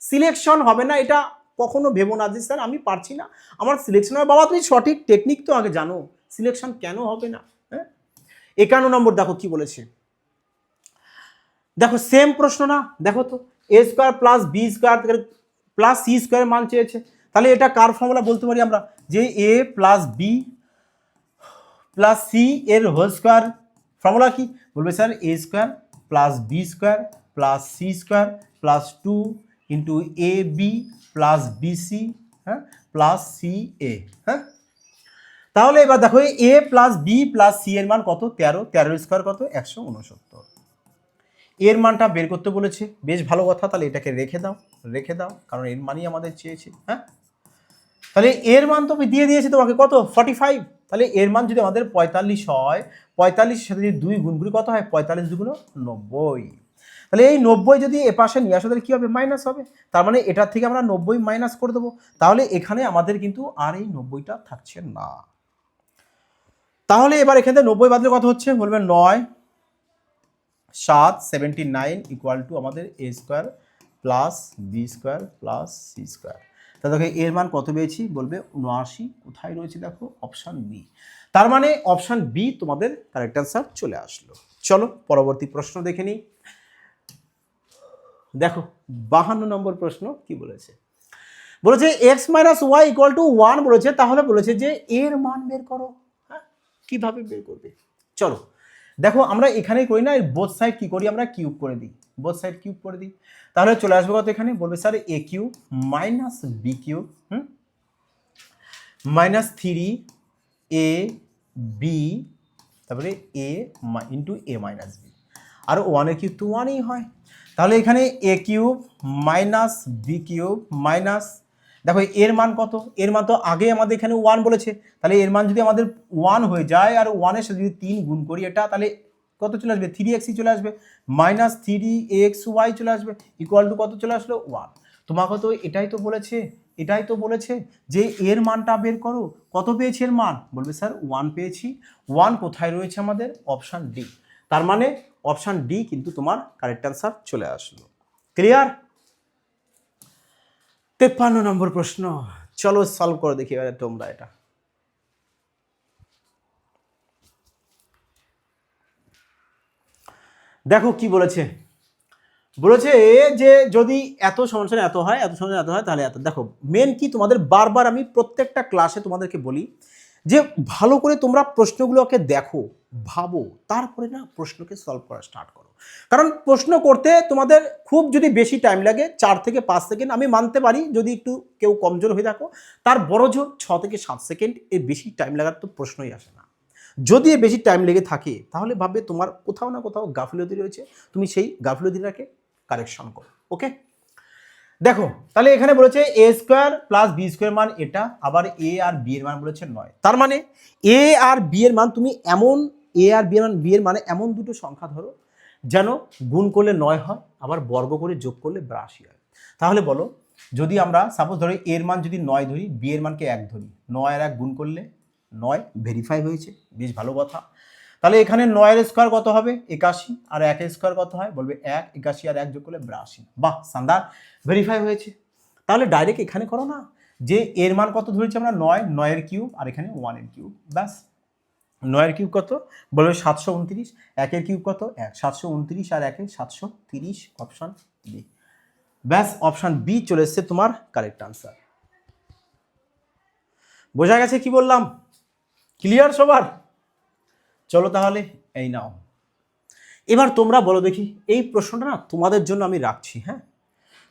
সিলেকশন হবে না এটা কখনো ভেবো না যে স্যার আমি পারছি না আমার সিলেকশন হবে। বাবা তুমি সঠিক টেকনিক তো আগে জানো, সিলেকশন কেন হবে না। হ্যাঁ, 51 নম্বর দেখো কি বলেছে, দেখো সেম প্রশ্ন না, দেখো তো A square plus B square plus C স্কোয়ারের মান চেয়েছে, তাহলে এটা কার ফর্মুলা বলতে পারি আমরা যে A plus B plus C এর হোল স্কোয়ার, ফর্মুলা কি বলবে sir A square plus B square plus C square plus 2 into A B plus B C, হ্যাঁ প্লাস সি এ। হ্যাঁ, তাহলে এবার দেখো A plus B plus C এর মান কত 13, 13 স্কোয়ার কত 169, এর মানটা বের করতে বলেছে, বেশ ভালো কথা। তাহলে এটাকে রেখে দাও, রেখে দাও, কারণ এর মানই আমাদের চেয়েছে। হ্যাঁ, তাহলে এর মান তো দিয়ে দিয়েছে তোমাকে কত 45, তাহলে এর মান যদি আমাদের 45 হয়, 45 এর সাথে যদি 2 গুণ করি কত হয় 45 2 90, তাহলে এই 90 যদি এ পাশে নিয়ে আসো তাহলে কি হবে মাইনাস হবে, তার মানে এটার থেকে আমরা 90 মাইনাস করে দেবো, তাহলে এখানে আমাদের কিন্তু আর এই 90টা থাকছে না। তাহলে এবার এখানে 90 বাদলে কত হচ্ছে বলবেন 9 7 79 ইকুয়াল টু আমাদের A square plus B square plus C square. তা দেখো এর মান কত পেয়েছি বলবে 79, কোথায় রয়েছে দেখো অপশান বি, তার মানে অপশান বি তোমাদের কারেক্ট অ্যান্সার চলে আসলো। চলো পরবর্তী প্রশ্ন দেখে নিই। দেখো 52 নম্বর প্রশ্ন কি বলেছে, বলেছে x minus y equal to 1 বলেছে, তাহলে বলেছে যে এর মান বের করো। হ্যাঁ, কিভাবে বের করবে চলো দেখো, আমরা এখানেই করি না, এর বোথ সাইড কি করি আমরা কিউব করে দিই, বোথ সাইড কিউব করে দিই, তাহলে চলে আসবে কত এখানে বলবে sir A cube minus B cube minus 3 A B তারপরে A into A minus B. আর ওয়ানের কিউব তো ওয়ানই হয়। তাহলে এখানে A cube minus B cube minus, দেখো এর মান কত, এর মান তো আগে আমাদের এখানে ওয়ান বলেছে, তাহলে এর মান যদি আমাদের ওয়ান হয়ে যায় আর ওয়ানের সাথে যদি 3 গুণ করি এটা, তাহলে কত চলে আসবে, 3x চলে আসবে, মাইনাস 3xy চলে আসবে, ইকুয়াল টু কত চলে আসলো 1। তোমাকে তো এটাই তো বলেছে যে এর মানটা বের করো। কত পেয়েছি এর মান, বলবে স্যার 1 পেয়েছি। 1 কোথায় রয়েছে আমাদের, অপশান ডি। তার মানে অপশান ডি কিন্তু তোমার কারেক্ট অ্যান্সার চলে আসলো। ক্লিয়ার? 53 নম্বর প্রশ্ন, চলো সলভ করে দেখি এবারে তোমরা এটা। দেখো কি বলেছে, বলেছে যে যদি এত সমান এত হয়, এত সমান এত হয়, তাহলে এত। দেখো মেন কি, তোমাদের বারবার আমি প্রত্যেকটা ক্লাসে তোমাদেরকে বলি যে ভালো করে তোমরা প্রশ্নগুলোকে দেখো, ভাবো, তারপরে না প্রশ্নকে সলভ করা স্টার্ট করো। কারণ প্রশ্ন করতে তোমাদের খুব যদি বেশি টাইম লাগে 4 থেকে 5 সেকেন্ড, আমি মানতে পারি যদি একটু কেউ কমজোর হয়ে থাকো, তার বড় জোর 6 থেকে 7 সেকেন্ড, এর বেশি টাইম লাগার তো প্রশ্নই আসে না। যদি বেশি টাইম লেগে থাকে তাহলে ভাববে তোমার কোথাও না কোথাও গাফিলতি রয়েছে, তুমি সেই গাফিলতিটাকে কারেকশন করো। ওকে, দেখো তাহলে এখানে বলেছে এ স্কোয়ার প্লাস বি স্কোয়ার মান এটা, আবার এ আর বি এর মান বলেছে 9। তার মানে এ আর বি এর মান তুমি এমন, এ আর বি এর মানে এমন দুটো সংখ্যা ধরো যেন গুণ করলে 9 হয়, আবার বর্গ করে যোগ করলে 82 হয়। তাহলে বলো, যদি আমরা সাপোজ ধরি এর মান যদি 9 ধরি, বি এর মানকে 1 ধরি, 9 আর 1 গুণ করলে 9, ভেরিফাই হয়েছে, বেশ ভালো কথা। তাহলে এখানে 9 এর স্কোয়ার কত হবে 81, আর 1 এর স্কোয়ার কত হয়, বলবে 1, 81 আর 1 যোগ করলে 82। বাহ, শানদার, ভেরিফাই হয়েছে। তাহলে ডাইরেক্ট এখানে করো না, যে এর মান কত ধরেছি আমরা 9, 9 এর কিউব, আর এখানে 1 এর কিউব, ব্যাস। 9 এর কিউব কত, বলবে 729, 1 এর কিউব কত 1, 729 আর 1 এর 730, অপশন বি। ব্যাস, অপশন বি চলে এসছে তোমার কারেক্ট আনসার। বোঝা গেছে কি বললাম? ক্লিয়ার সবার? চলো তাহলে এই নাও, এবার তোমরা বলো দেখি, এই প্রশ্নটা না তোমাদের জন্য আমি রাখছি। হ্যাঁ,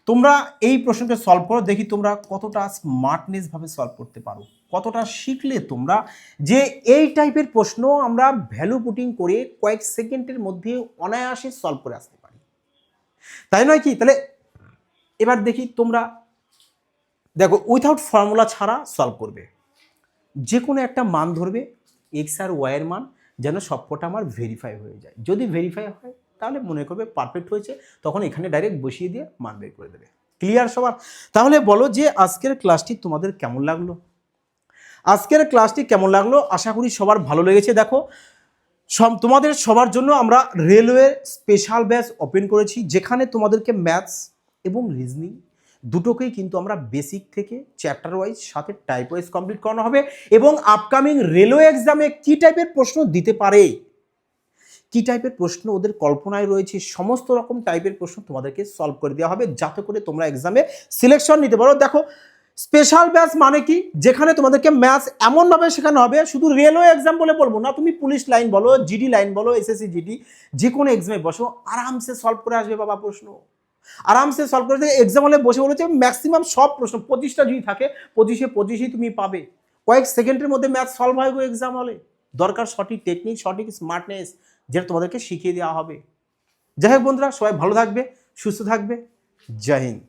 তোমরা এই প্রশ্নটা সলভ করো, দেখি তোমরা কতটা স্মার্টনেস ভাবে সলভ করতে পারো, কতটা শিখলে তোমরা যে এই টাইপের প্রশ্ন আমরা ভ্যালু পুটিং করে কয়েক সেকেন্ডের মধ্যে অনায়াসে সলভ করে আসতে পারি, তাই নয় কি? তাহলে এবার দেখি তোমরা দেখো, উইথাউট ফর্মুলা ছাড়া সলভ করবে, যে কোনো একটা মান ধরবে, এক্স আর ওয়াই এর মান যেন সবকটা আমার ভেরিফাই হয়ে যায়। যদি ভেরিফাই হয় তাহলে মনে করবে পারফেক্ট হয়েছে, তখন এখানে ডাইরেক্ট বসিয়ে দিয়ে মান বের করে দেবে। ক্লিয়ার সবার? তাহলে বলো যে আজকের ক্লাসটি তোমাদের কেমন লাগলো? আজকের ক্লাসটি কেমন লাগলো? আশা করি সবার ভালো লেগেছে। দেখো, তোমাদের সবার জন্য আমরা রেলওয়ে স্পেশাল ব্যাচ ওপেন করেছি, যেখানে তোমাদেরকে ম্যাথস এবং রিজনিং দুটোকেই কিন্তু আমরা বেসিক থেকে চ্যাপ্টার ওয়াইজ সাথে টাইপ ওয়াইজ কমপ্লিট করানো হবে, এবং আপকামিং রেলওয়ে এক্সামে কি টাইপের প্রশ্ন দিতে পারে, কি টাইপের প্রশ্ন ওদের কল্পনায় রয়েছে, সমস্ত রকম টাইপের প্রশ্ন তোমাদেরকে সলভ করে দেওয়া হবে, যাতে করে তোমরা এক্সামে সিলেকশন নিতে পারো। দেখো, স্পেশাল ব্যাচ মানে কি, যেখানে তোমাদেরকে ম্যাথস এমনভাবে শেখানো হবে, শুধু রেলওয়ে এক্সাম বলে বলবো না, তুমি পুলিশ লাইন বলো, জিডি লাইন বলো, এসএসসি জিডি, যে কোনো এক্সামে বসো, আরামসে সলভ করে আসবে বাবা প্রশ্ন, আরামসে সলভ করে এক্সাম হলে বসে বলেছে ম্যাক্সিমাম সব প্রশ্ন 25টা যদি থাকে 25-এ তুমি পাবে। কয়েক সেকেন্ডের মধ্যে ম্যাথ সলভ হয় গো এক্সাম হলে। দরকার সঠিক টেকনিক, সঠিক স্মার্টনেস, যেটা তোমাদেরকে শিখিয়ে দেওয়া হবে। যাই হোক বন্ধুরা, সবাই ভালো থাকবে, সুস্থ থাকবে, জয় হিন্দ।